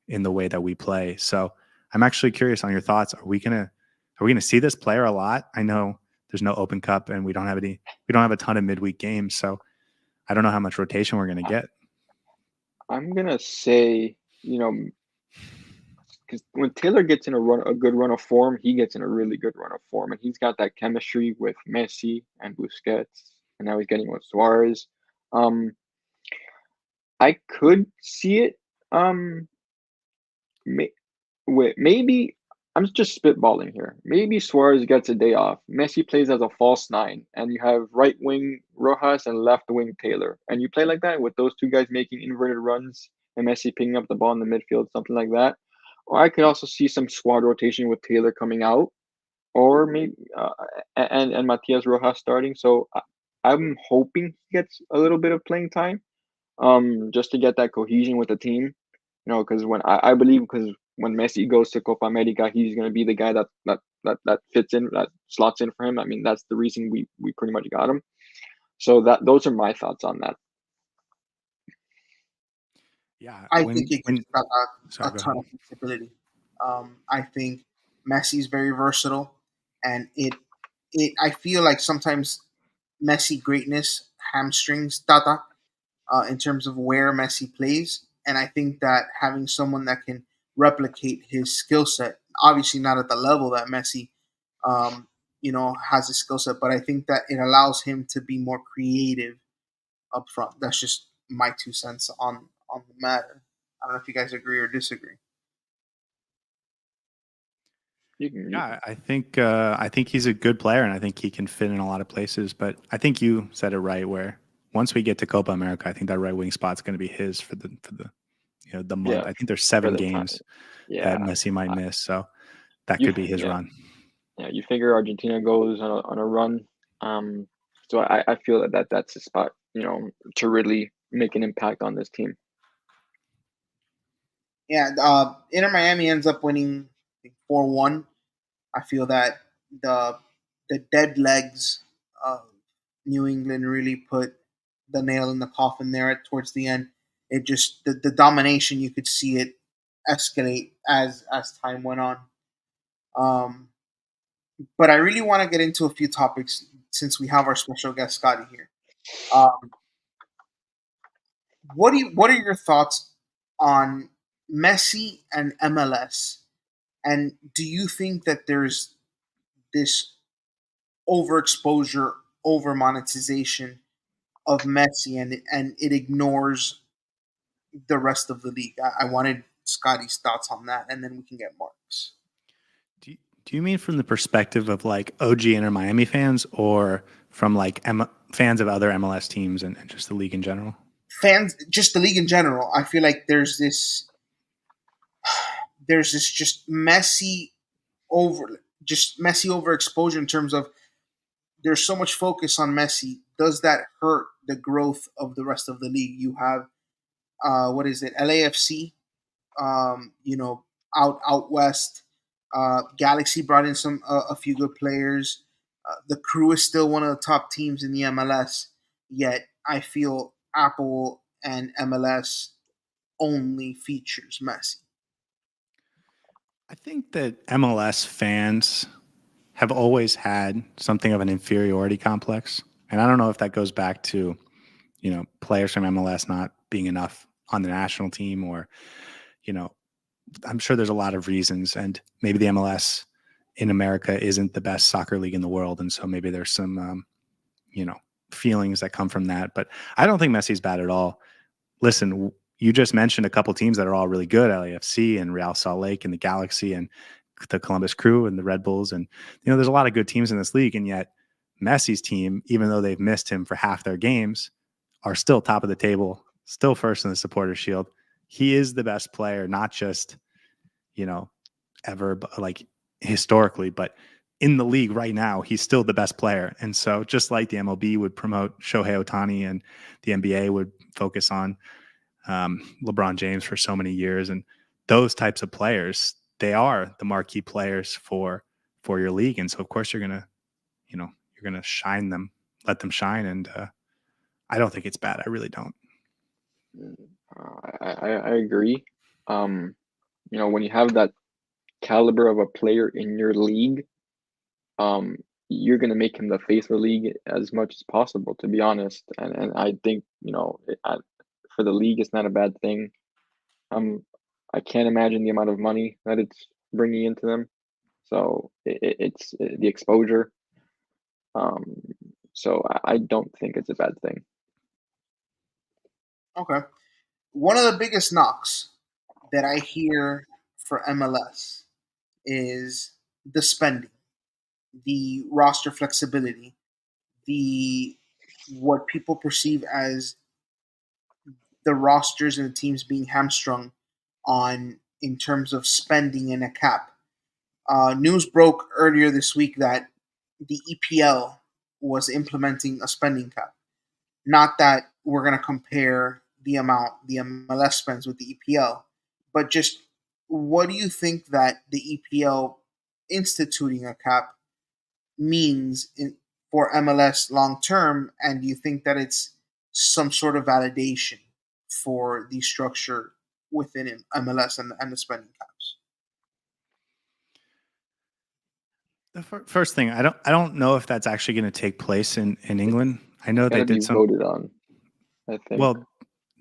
in the way that we play. So I'm actually curious on your thoughts. Are we going to see this player a lot? I know there's no Open Cup and we don't have a ton of midweek games. So I don't know how much rotation we're going to get. I'm going to say, because when Taylor gets in a good run of form, he gets in a really good run of form, and he's got that chemistry with Messi and Busquets, and now he's getting with Suarez. I could see it. Maybe I'm just spitballing here. Maybe Suarez gets a day off. Messi plays as a false nine, and you have right wing Rojas and left wing Taylor, and you play like that with those two guys making inverted runs and Messi picking up the ball in the midfield, something like that. Or I could also see some squad rotation with Taylor coming out, or maybe and Matias Rojas starting. So I'm hoping he gets a little bit of playing time, just to get that cohesion with the team. Because I believe because when Messi goes to Copa America, he's going to be the guy that fits in, that slots in for him. I mean, that's the reason we pretty much got him. So those are my thoughts on that. Yeah, I think it gives a ton ahead. of flexibility. I think Messi's very versatile, and I feel like sometimes Messi greatness hamstrings Tata in terms of where Messi plays, and I think that having someone that can replicate his skill set, obviously not at the level that Messi, has a skill set, but I think that it allows him to be more creative up front. That's just my 2 cents on the matter. I don't know if you guys agree or disagree. Yeah, I think he's a good player, and I think he can fit in a lot of places. But I think you said it right. Where once we get to Copa America, I think that right wing spot's going to be his for the the month. Yeah, I think there's for 7 the time. games that Yeah, Messi might I- miss, so that you could be his yeah run. yeah. You figure Argentina goes on a run. Um, so I feel that's a spot, to really make an impact on this team. Yeah, Inter Miami ends up winning 4-1. I feel that the the dead legs of New England really put the nail in the coffin there towards the end. It just the domination, you could see it escalate as time went on. Um, but I really want to get into a few topics since we have our special guest Scotty here. Um, what are your thoughts on Messi and MLS? And do you think that there's this overexposure, over monetization of Messi, and it ignores the rest of the league? I wanted Scotty's thoughts on that, and then we can get Mark's. Do you mean from the perspective of like OG Inter Miami fans, or from like fans of other MLS teams and just the league in general? Fans, just the league in general. I feel like there's this just messy overexposure in terms of there's so much focus on Messi. Does that hurt the growth of the rest of the league? You have what is it, LAFC? You know, out west. Galaxy brought in a few good players. The Crew is still one of the top teams in the MLS. Yet I feel Apple and MLS only features Messi. I think that MLS fans have always had something of an inferiority complex. And I don't know if that goes back to, players from MLS not being enough on the national team, or, you know, I'm sure there's a lot of reasons. And maybe the MLS in America isn't the best soccer league in the world. And so maybe there's some, you know, feelings that come from that. But I don't think Messi's bad at all. Listen, you just mentioned a couple teams that are all really good: LAFC and Real Salt Lake and the Galaxy and the Columbus Crew and the Red Bulls. And, there's a lot of good teams in this league. And yet Messi's team, even though they've missed him for half their games, are still top of the table, still first in the Supporters Shield. He is the best player, not just, ever, like historically, but in the league right now, he's still the best player. And so just like the MLB would promote Shohei Ohtani and the NBA would focus on LeBron James for so many years, and those types of players, they are the marquee players for your league. And so of course you're gonna shine them, let them shine. And I don't think it's bad. I really don't. I agree. When you have that caliber of a player in your league, you're going to make him the face of the league as much as possible, to be honest. And I think, for the league, it's not a bad thing. I can't imagine the amount of money that it's bringing into them. So it's the exposure. So I don't think it's a bad thing. Okay. One of the biggest knocks that I hear for MLS is the spending, the roster flexibility, the what people perceive as the rosters and the teams being hamstrung on in terms of spending in a cap. News broke earlier this week that the EPL was implementing a spending cap. Not that we're going to compare the amount the MLS spends with the EPL, but just what do you think that the EPL instituting a cap means for MLS long term? And do you think that it's some sort of validation for the structure within MLS and the spending caps? The first thing, I don't know if that's actually going to take place in England. I know Got they to be did some. voted on, I think, Well,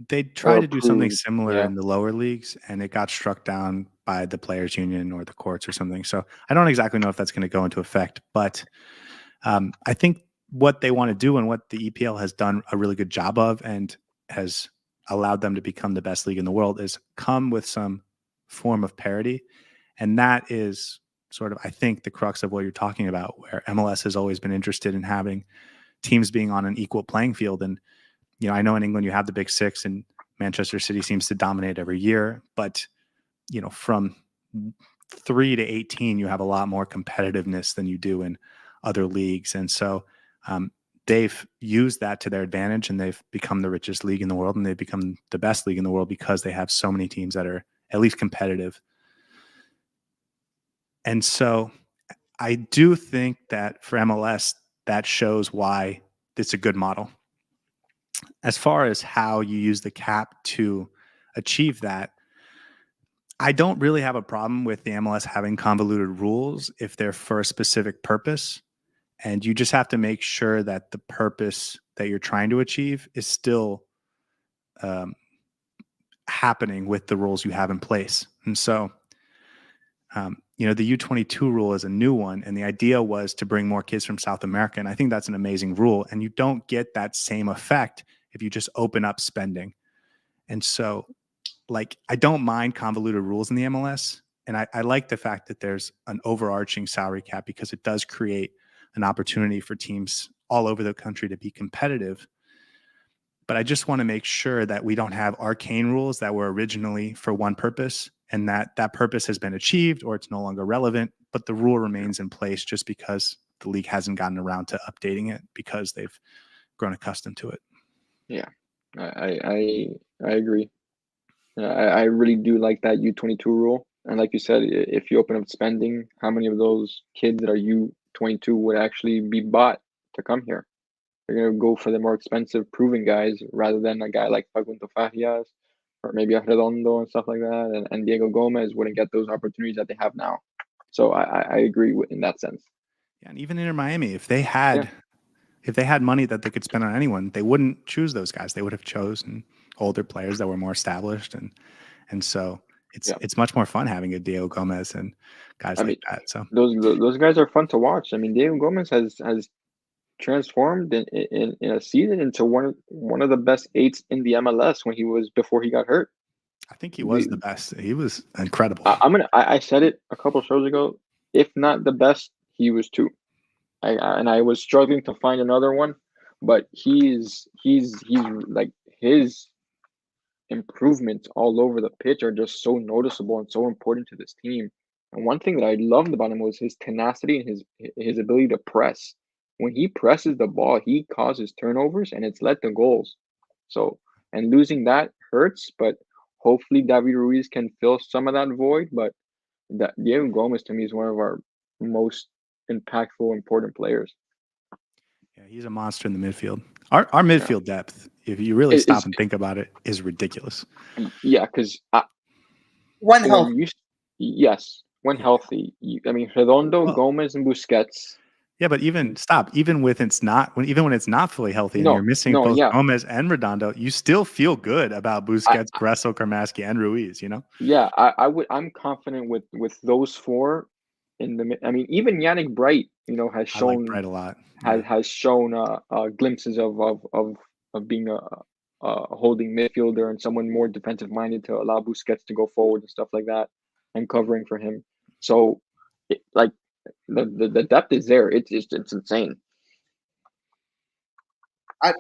they or tried to do something approved. similar Yeah. in the lower leagues, and it got struck down by the players' union or the courts or something. So I don't exactly know if that's going to go into effect, but I think what they want to do, and what the EPL has done a really good job of and has allowed them to become the best league in the world, is come with some form of parity. And that is sort of, I think, the crux of what you're talking about, where MLS has always been interested in having teams being on an equal playing field. And, I know in England you have the Big Six, and Manchester City seems to dominate every year. But, from 3 to 18, you have a lot more competitiveness than you do in other leagues. And so they've used that to their advantage, and they've become the richest league in the world, and they've become the best league in the world because they have so many teams that are at least competitive. And so I do think that for MLS, that shows why it's a good model. As far as how you use the cap to achieve that, I don't really have a problem with the MLS having convoluted rules if they're for a specific purpose. And you just have to make sure that the purpose that you're trying to achieve is still happening with the rules you have in place. And so, the U22 rule is a new one, and the idea was to bring more kids from South America. And I think that's an amazing rule. And you don't get that same effect if you just open up spending. And so, I don't mind convoluted rules in the MLS. And I like the fact that there's an overarching salary cap, because it does create an opportunity for teams all over the country to be competitive. But I just want to make sure that we don't have arcane rules that were originally for one purpose, and that purpose has been achieved or it's no longer relevant, but the rule remains in place just because the league hasn't gotten around to updating it because they've grown accustomed to it. Yeah, I agree. I really do like that U22 rule. And like you said, if you open up spending, how many of those kids that are U22 would actually be bought to come here? They're going to go for the more expensive proven guys rather than a guy like Facundo Fagias or maybe a Redondo and stuff like that. And Diego Gomez wouldn't get those opportunities that they have now. So I agree in that sense. Yeah, and even Inter Miami, if they had money that they could spend on anyone, they wouldn't choose those guys. They would have chosen older players that were more established, and so it's much more fun having a Diego Gomez and guys like that. So those guys are fun to watch. I mean, Diego Gomez has transformed in a season into one of the best eights in the MLS before he got hurt. I think he was the best. He was incredible. I said it a couple of shows ago. If not the best, he was too. I was struggling to find another one, but he's like his improvements all over the pitch are just so noticeable and so important to this team. And one thing that I loved about him was his tenacity and his ability to press. When he presses the ball, he causes turnovers, and it's led to goals. So, and losing that hurts, but hopefully David Ruiz can fill some of that void. But Diego Gomez to me is one of our most impactful, important players. Yeah, he's a monster in the midfield. Our midfield depth, if you really stop and think about it, is ridiculous. Yeah, because when healthy. When healthy. I mean, Redondo, Gomez, and Busquets. Yeah, but even when it's not fully healthy, and you're missing both Gomez and Redondo, you still feel good about Busquets, Gressel, Karmaski, and Ruiz. Yeah, I'm confident with those four. I mean, even Yannick Bright, has shown I like Bright a lot. Has shown glimpses of being a holding midfielder and someone more defensive minded to allow Busquets to go forward and stuff like that, and covering for him. So, the depth is there. It's insane. I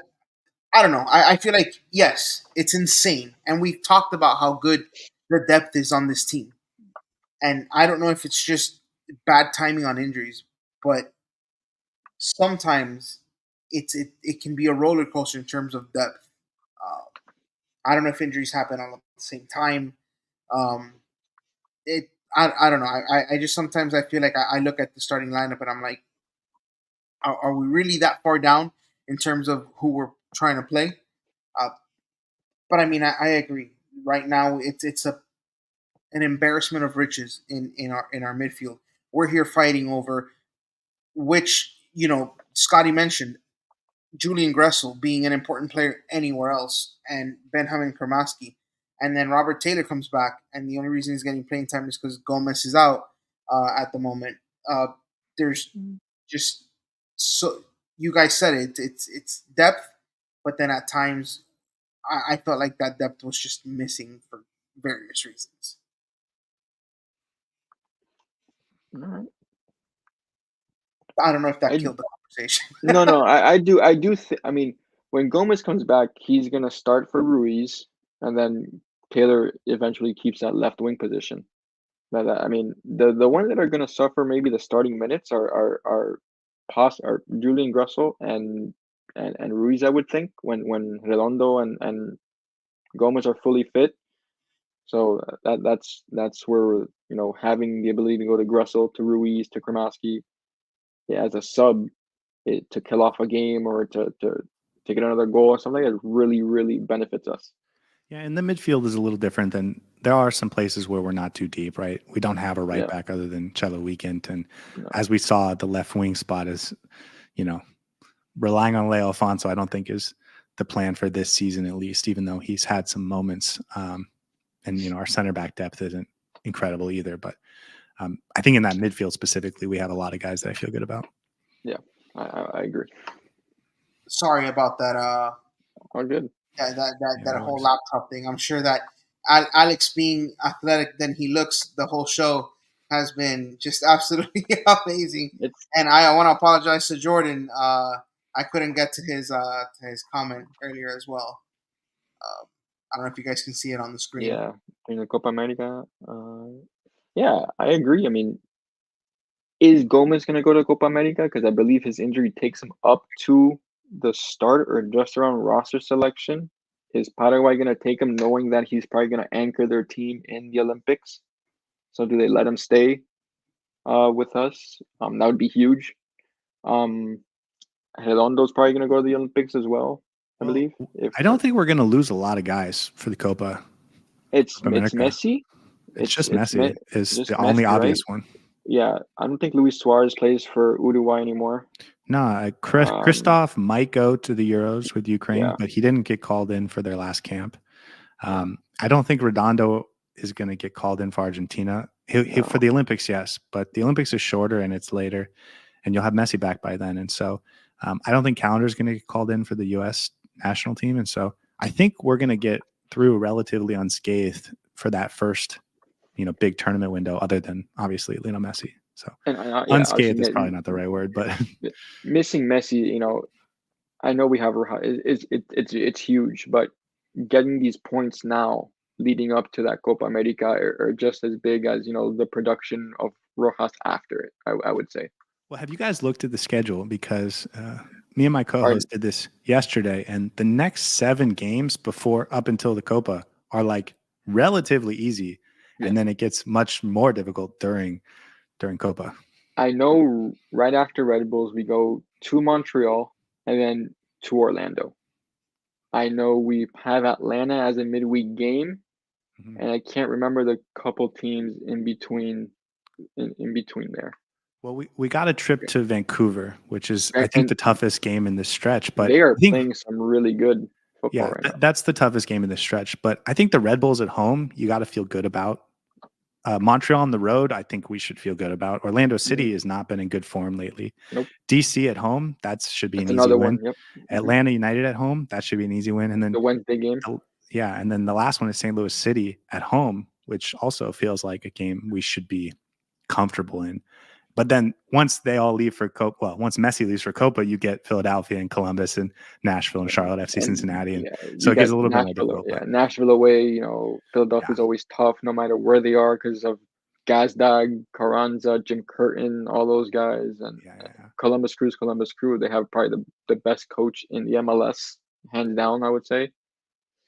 don't know. I feel like, yes, it's insane, and we've talked about how good the depth is on this team. And I don't know if it's just bad timing on injuries, but sometimes it can be a roller coaster in terms of depth. I don't know if injuries happen all at the same time. I don't know. I just sometimes I feel like I look at the starting lineup and I'm like, are we really that far down in terms of who we're trying to play? But I mean, I agree. Right now, it's an embarrassment of riches in our midfield. We're here fighting over which, Scotty mentioned Julian Gressel being an important player anywhere else, and Benjamin Kramaski. And then Robert Taylor comes back, and the only reason he's getting playing time is because Gomez is out at the moment. There's just so you guys said it. It's depth, but then at times I felt like that depth was just missing for various reasons. All right. I don't know if that I killed the conversation. no, I do I mean, when Gomez comes back, he's gonna start for Ruiz, and then Taylor eventually keeps that left wing position. I mean, the ones that are gonna suffer maybe the starting minutes are Julian Gressel and Ruiz, I would think, when Redondo and Gomez are fully fit. So that's where, having the ability to go to Gressel, to Ruiz, to Kromowski, yeah, as a sub, to kill off a game or to get another goal or something that really, really benefits us. Yeah, and the midfield is a little different than there are some places where we're not too deep, right? We don't have a right Yeah, back other than Chelo Weekend. And no, as we saw, the left wing spot is, you know, relying on Leo Alfonso, I don't think is the plan for this season, at least, even though he's had some moments. And our center back depth isn't incredible either. But I think in that midfield specifically, we have a lot of guys that I feel good about. yeah, I agree. Sorry about that. All good. That No whole worries. laptop thing. I'm sure that Alex being athletic than he looks the whole show has been just absolutely amazing. It's And I want to apologize to Jordan. I couldn't get to his comment earlier as well. I don't know if you guys can see it on the screen. Yeah, in the Copa America. Yeah, I agree. I mean, is Gomez going to go to Copa America? Because I believe his injury takes him up to the start or just around roster selection. Is Paraguay going to take him knowing that he's probably going to anchor their team in the Olympics? So do they let him stay with us? That would be huge. Redondo's probably going to go to the Olympics as well, I Well, believe. If I don't think we're going to lose a lot of guys for the Copa it's America. Messi, It's just it's Messi is just the only Messi, right? obvious one. Yeah, I don't think Luis Suarez plays for Uruguay anymore. No, Um, Christoph might go to the Euros with Ukraine, yeah, but he didn't get called in for their last camp. yeah, I don't think Redondo is going to get called in for Argentina. He for no, the Olympics, yes, but the Olympics is shorter and it's later, and you'll have Messi back by then. And so I don't think Calendar is going to get called in for the U.S. national team. And so I think we're going to get through relatively unscathed for that first, big tournament window, other than obviously Lionel Messi. So and yeah, unscathed is probably not the right word, but missing Messi, I know we have it's huge, but getting these points now leading up to that Copa America are just as big as the production of Rojas after it. I would say. well, have you guys looked at the schedule? Because me and my All right, co-host did this yesterday, and the next 7 games up until the Copa are like relatively easy, yeah, and then it gets much more difficult during Copa. I know. Right after Red Bulls, we go to Montreal and then to Orlando. I know we have Atlanta as a midweek game, Mhm. and I can't remember the couple teams in between there. Well, we got a trip to Vancouver, which is I think And the toughest game in this stretch. But they are I think playing some really good football yeah, right now. that's the toughest game in this stretch. But I think the Red Bulls at home, you got to feel good about. Montreal on the road, I think we should feel good about. Orlando City has not been in good form lately. Nope, DC at home, that should be that's an easy another win. one. Yep. Atlanta United at home, that should be an easy win. And then The Wednesday game. and then the last one is St. Louis City at home, which also feels like a game we should be comfortable in. But then once they all leave for Copa, once Messi leaves for Copa, you get Philadelphia and Columbus and Nashville and Charlotte, FC And Cincinnati, and yeah, so you it got gets a little bit more Nashville. difficult. Yeah, But Nashville away. yeah, Philadelphia's always tough, no matter where they are, because of Gazdag, Carranza, Jim Curtin, all those guys, and yeah. Columbus Crew. They have probably the best coach in the MLS, hands down, I would say.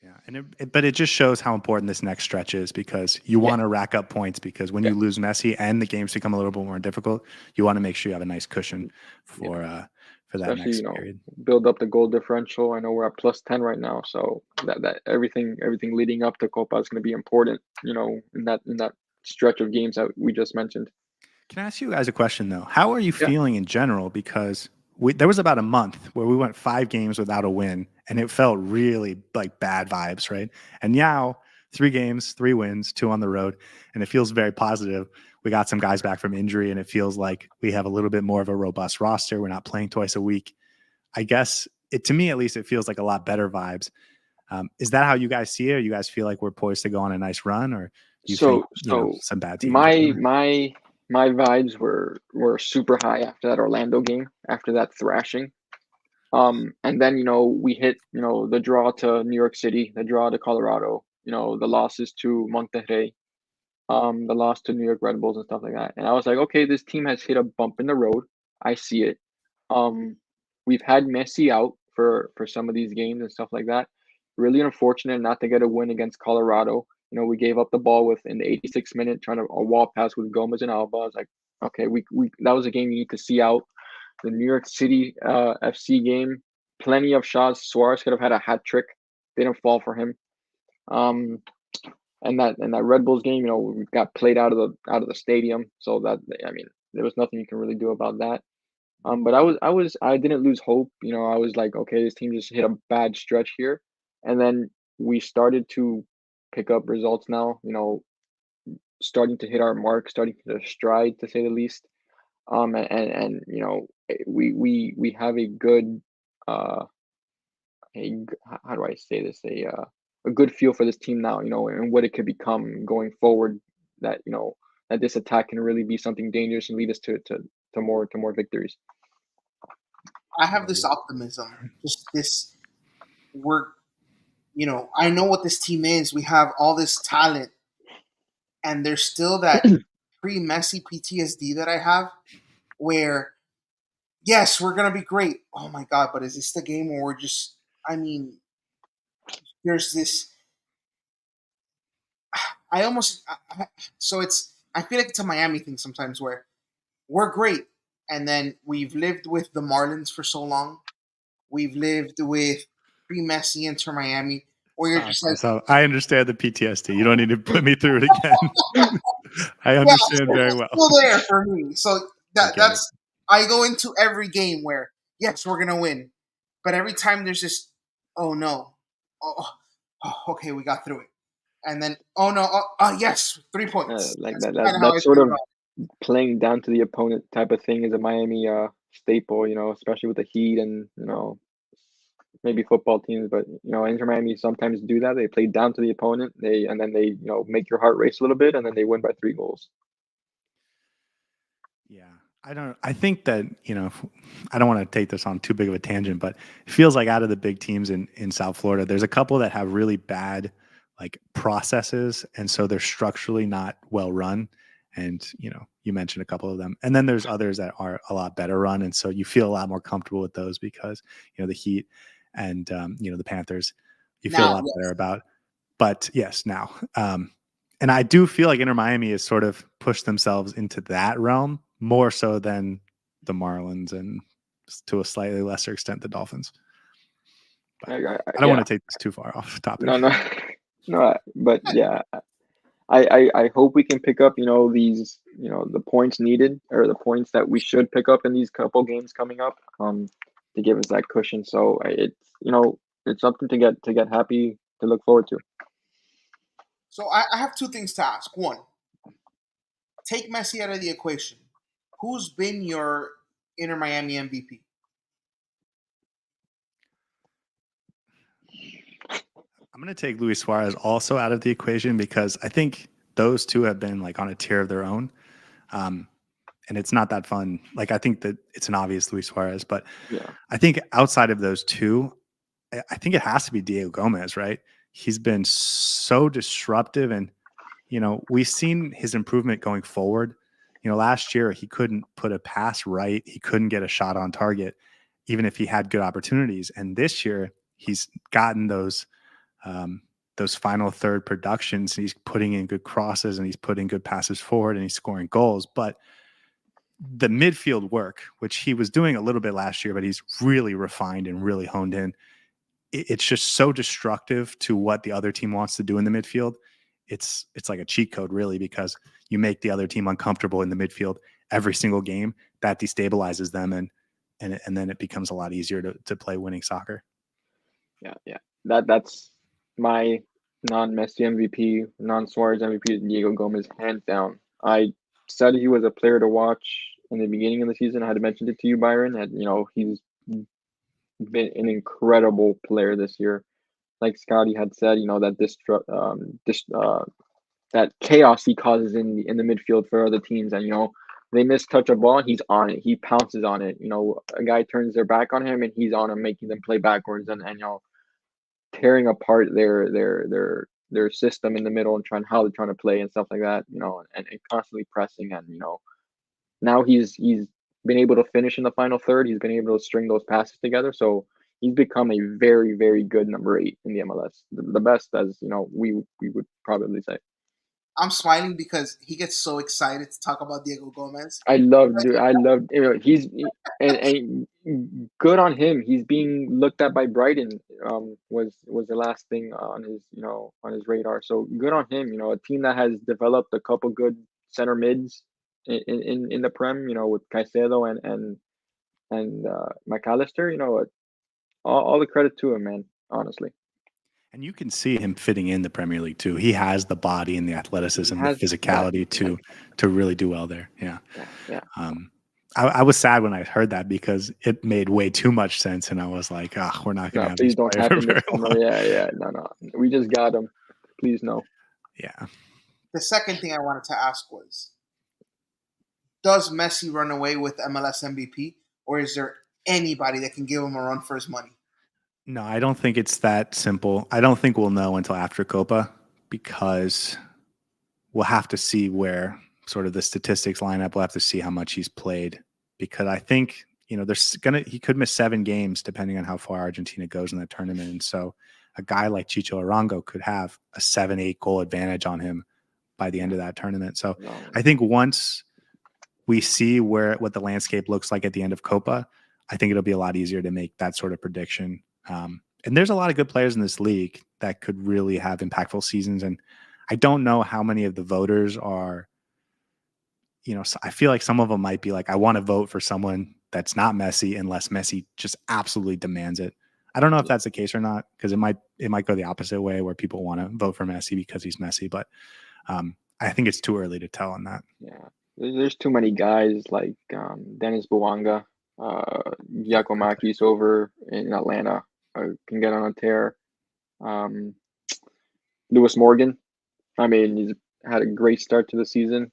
Yeah, and but it just shows how important this next stretch is, because you Yeah, want to rack up points, because when yeah, you lose Messi and the games become a little bit more difficult, you want to make sure you have a nice cushion yeah. for that Especially, next period. build up the goal differential. I know we're at +10 right now, so that everything leading up to Copa is going to be important. In that stretch of games that we just mentioned. Can I ask you guys a question though? How are you Yeah. feeling in general? Because there was about a month where we went 5 games without a win, and it felt really like bad vibes, right? And now 3 games, 3 wins, 2 on the road, and it feels very positive. We got some guys back from injury, and it feels like we have a little bit more of a robust roster. We're not playing twice a week. I guess to me at least, it feels like a lot better vibes. Is that how you guys see it? Or you guys feel like we're poised to go on a nice run, or do you think So some bad teams or my whatever? my my vibes were super high after that Orlando game, after that thrashing. And then we hit the draw to New York City, the draw to Colorado, the losses to Monterrey, the loss to New York Red Bulls and stuff like that. And I was like, okay, this team has hit a bump in the road. I see it. Um, we've had Messi out for some of these games and stuff like that. Really unfortunate not to get a win against Colorado. We gave up the ball in the 86th minute, trying to a wall pass with Gomez and Alba. I was like, okay, we that was a game you need to see out. The New York City FC game, plenty of shots. Suarez could have had a hat trick. Didn't fall for him. Um, and that Red Bulls game, we got played out of the stadium. So that, I mean, there was nothing you can really do about that. But I didn't lose hope. I was like, okay, this team just hit a bad stretch here, and then we started to pick up results now. Starting to hit our mark, starting to stride, to say the least. And we have a good uh how do I say this, a good feel for this team now, and what it could become going forward. That that this attack can really be something dangerous and lead us to more victories. I have this optimism. Just this, we're, I know what this team is. We have all this talent, and there's still that pre-Messi PTSD that I have, where yes, we're gonna be great. Oh my god, but is this the game where we're just? I mean, there's this. I almost so it's. I feel like it's a Miami thing sometimes where we're great, and then we've lived with the Marlins for so long. We've lived with pre-Messi Inter Miami, where you're just like, So I understand the PTSD. You don't need to put me through it again. I yeah, understand very it's well. still there for me. So I get it. that's I go into every game where yes, we're gonna win, but every time there's this, oh no, oh, okay, we got through it, and then oh no, yes, 3 points. Like That's that kind of how I that sort feel of about playing down to the opponent type of thing is a Miami staple, especially with the Heat and maybe football teams. But Inter Miami sometimes do that. They play down to the opponent. And then they make your heart race a little bit, and then they win by 3 goals. Yeah. I think that, I don't want to take this on too big of a tangent, but it feels like out of the big teams in South Florida, there's a couple that have really bad like processes. And so they're structurally not well run. And, you mentioned a couple of them. And then there's others that are a lot better run. And so you feel a lot more comfortable with those because, the Heat and, the Panthers, you feel a now. lot better Yes. about. But yes, now. And I do feel like Inter Miami has sort of pushed themselves into that realm more so than the Marlins and to a slightly lesser extent the Dolphins. But I don't Yeah, want to take this too far off topic. no, no, but yeah, I hope we can pick up these the points needed, or the points that we should pick up in these couple games coming up, to give us that cushion. So it's something to get happy, to look forward to. So I have two things to ask. One, take Messi out of the equation. Who's been your Inter Miami MVP? I'm going to take Luis Suarez also out of the equation because I think those two have been like on a tier of their own. And it's not that fun. Like, I think that it's an obvious Luis Suarez, but Yeah, I think outside of those two, I think it has to be Diego Gomez, right? He's been so disruptive, and we've seen his improvement going forward. Last year he couldn't put a pass right, he couldn't get a shot on target, even if he had good opportunities. And this year he's gotten those final third productions. And he's putting in good crosses, and he's putting good passes forward, and he's scoring goals. But the midfield work, which he was doing a little bit last year, but he's really refined and really honed in, it's just so destructive to what the other team wants to do in the midfield. It's like a cheat code, really, because you make the other team uncomfortable in the midfield every single game. That destabilizes them, and then it becomes a lot easier to play winning soccer. yeah. That's my non-Messi MVP, non-Suarez MVP, Diego Gomez, hands down. I said he was a player to watch in the beginning of the season. I had mentioned it to you, Byron, and he's been an incredible player this year. Like Scotty had said, that that chaos he causes in the midfield for other teams. And they mistouch a ball, he's on it. He pounces on it. A guy turns their back on him, and he's on him, making them play backwards and tearing apart their system in the middle and how they're trying to play and stuff like that. And constantly pressing. And now he's been able to finish in the final third. He's been able to string those passes together. So he's become a very, very good number 8 in the MLS. The best, as we would probably say. I'm smiling because he gets so excited to talk about Diego Gomez. I love he's and good on him. He's being looked at by Brighton. Was the last thing on his on his radar. So good on him. A team that has developed a couple good center mids in the Prem. With Caicedo and McAllister. All the credit to him, man. Honestly. And you can see him fitting in the Premier League too. He has the body and the athleticism, the physicality to really do well there. Yeah. I was sad when I heard that because it made way too much sense, and I was like, we're not going to have please these don't happen this summer. Yeah. No. We just got him. Please no. Yeah. The second thing I wanted to ask was, does Messi run away with MLS MVP, or is there anybody that can give him a run for his money? No, I don't think it's that simple. I don't think we'll know until after Copa, because we'll have to see where sort of the statistics line up. We'll have to see how much he's played, because I think, he could miss 7 games depending on how far Argentina goes in that tournament. And so a guy like Chicho Arango could have a 7-8 goal advantage on him by the end of that tournament. So I think once we see what the landscape looks like at the end of Copa, I think it'll be a lot easier to make that sort of prediction. And there's a lot of good players in this league that could really have impactful seasons. And I don't know how many of the voters are, I feel like some of them might be like, I want to vote for someone that's not Messi unless Messi just absolutely demands it. I don't know if that's the case or not, because it might go the opposite way where people want to vote for Messi because he's Messi. But I think it's too early to tell on that. Yeah, there's too many guys like Dennis Bouanga, Giacomakis over in Atlanta can get on a tear. Lewis Morgan, I mean, he's had a great start to the season.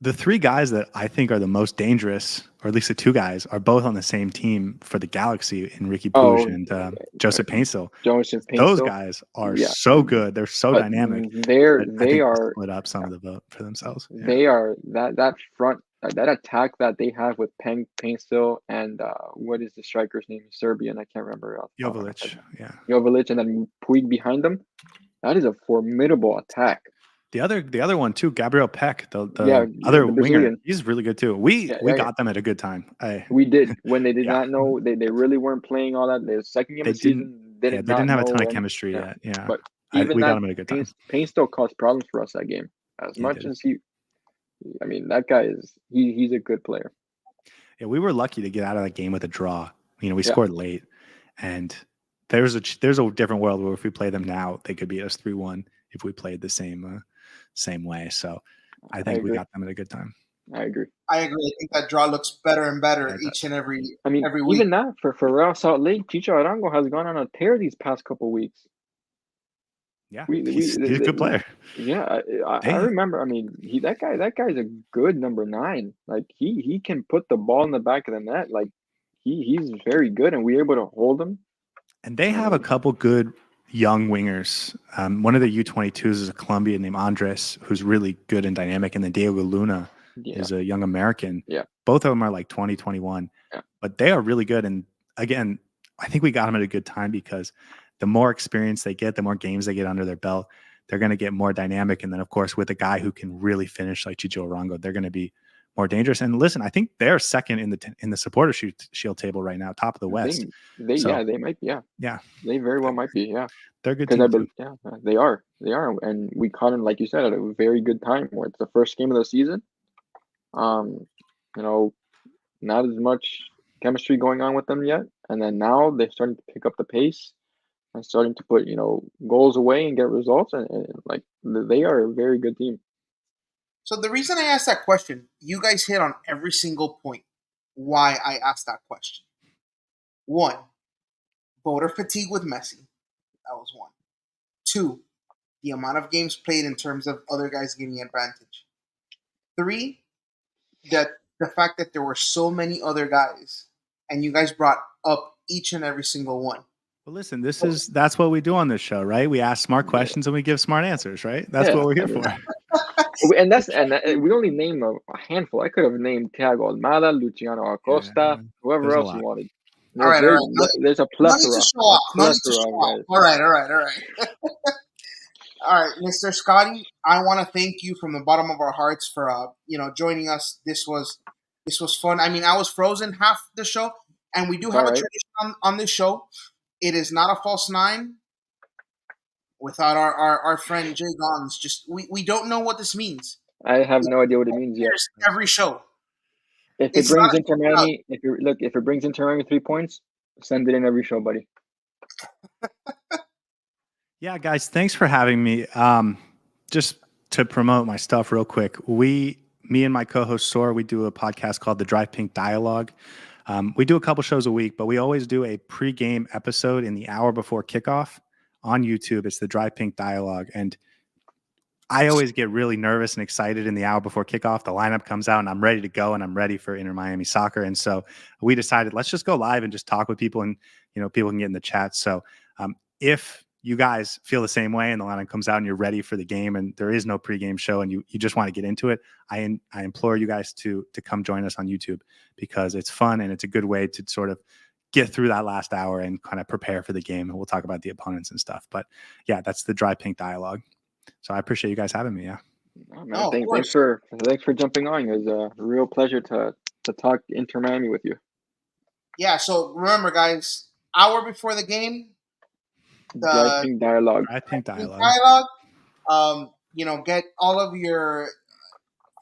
The 3 guys that I think are the most dangerous, or at least the 2 guys, are both on the same team for the Galaxy, Enrique Puig and Joseph Painstill. Those guys are so good. They're so dynamic. They are split up some of the vote for themselves. Yeah. They are that front, that attack that they have with Painstill and what is the striker's name? Serbian, I can't remember. Jovic, Jovic, and then Puig behind them. That is a formidable attack. The other one too, Gabriel Peck, the other winger, he's really good too. We got them at a good time. We did when they did not know they really weren't playing all that. The second game of the season, they didn't have a ton of chemistry yet. Yeah, but we got them at a good time. Payne still caused problems for us that game. As much as that guy he's a good player. Yeah, we were lucky to get out of that game with a draw. We scored late, and there's a different world where if we play them now, they could beat us 3-1 if we played the same way. So I think we got them at a good time. I agree. I think that draw looks better and better each and every week. Even that for Real Salt Lake, Chicho Arango has gone on a tear these past couple weeks. Yeah, he's a good player. Yeah, I remember. That guy's a good number 9. Like he can put the ball in the back of the net. Like he's very good, and we're able to hold him. And they have a couple good young wingers. One of the U22s is a Colombian named Andres, who's really good and dynamic. And then Diego Luna is a young American. Yeah. Both of them are like 20, 21. Yeah. But they are really good. And again, I think we got them at a good time because the more experience they get, the more games they get under their belt, they're going to get more dynamic. And then, of course, with a guy who can really finish like Chicho Arango, they're going to be more dangerous. And listen, I think they're second in the supporter shield table right now, top of the West. They might be. Yeah, they very well might be. Yeah, they're good team. They are, and we caught them, like you said, at a very good time. Where it's the first game of the season. Not as much chemistry going on with them yet, and then now they're starting to pick up the pace and starting to put goals away and get results, and like they are a very good team. So the reason I asked that question, you guys hit on every single point why I asked that question. 1, voter fatigue with Messi. That was 1. 2, the amount of games played in terms of other guys getting advantage. 3, that the fact that there were so many other guys and you guys brought up each and every single one. Well, listen, that's what we do on this show, right? We ask smart questions and we give smart answers, right? That's what we're here for. We only name a handful. I could have named Thiago Almada, Luciano Acosta, whoever else you wanted. All right. There's a plethora. No need to show off. All right. All right, Mr. Scotty, I want to thank you from the bottom of our hearts for joining us. This was fun. I mean, I was frozen half the show, and we do have a tradition on this show. It is not a false 9 without our friend Jay Gons. Just we don't know what this means. I have no idea what it means yet. Every show. If it brings Inter Miami, if it brings Inter Miami 3 points, send it in every show, buddy. Yeah, guys, thanks for having me. Just to promote my stuff real quick, me and my co-host Sora, we do a podcast called The Drive Pink Dialogue. We do a couple shows a week, but we always do a pre-game episode in the hour before kickoff on YouTube. It's The Drive Pink Dialogue, and I always get really nervous and excited in the hour before kickoff. The lineup comes out and I'm ready to go and I'm ready for Inter Miami soccer. And so we decided, let's just go live and just talk with people, and people can get in the chat. So if you guys feel the same way and the lineup comes out and you're ready for the game and there is no pregame show and you just want to get into it, I implore you guys to come join us on YouTube, because it's fun and it's a good way to sort of get through that last hour and kind of prepare for the game. And we'll talk about the opponents and stuff. But yeah, that's the Dry Pink Dialogue. So I appreciate you guys having me. Yeah. Thanks for jumping on. It was a real pleasure to talk Inter Miami with you. Yeah. So remember, guys, hour before the game, Dry Pink Dialogue. Get all of your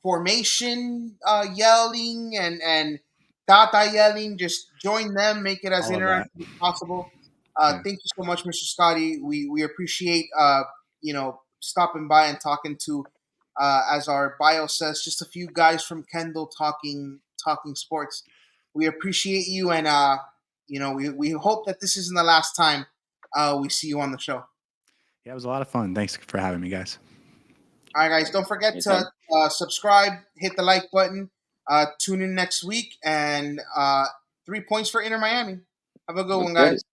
formation yelling and Tata yelling. Just join them. Make it as interactive as possible. Thank you so much, Mr. Scotty. We appreciate stopping by and talking to, as our bio says, just a few guys from Kendall talking sports. We appreciate you, and we hope that this isn't the last time we see you on the show. Yeah, it was a lot of fun. Thanks for having me, guys. All right, guys, don't forget to subscribe, hit the like button, tune in next week, and 3 points for Inter Miami. Have a good one, guys.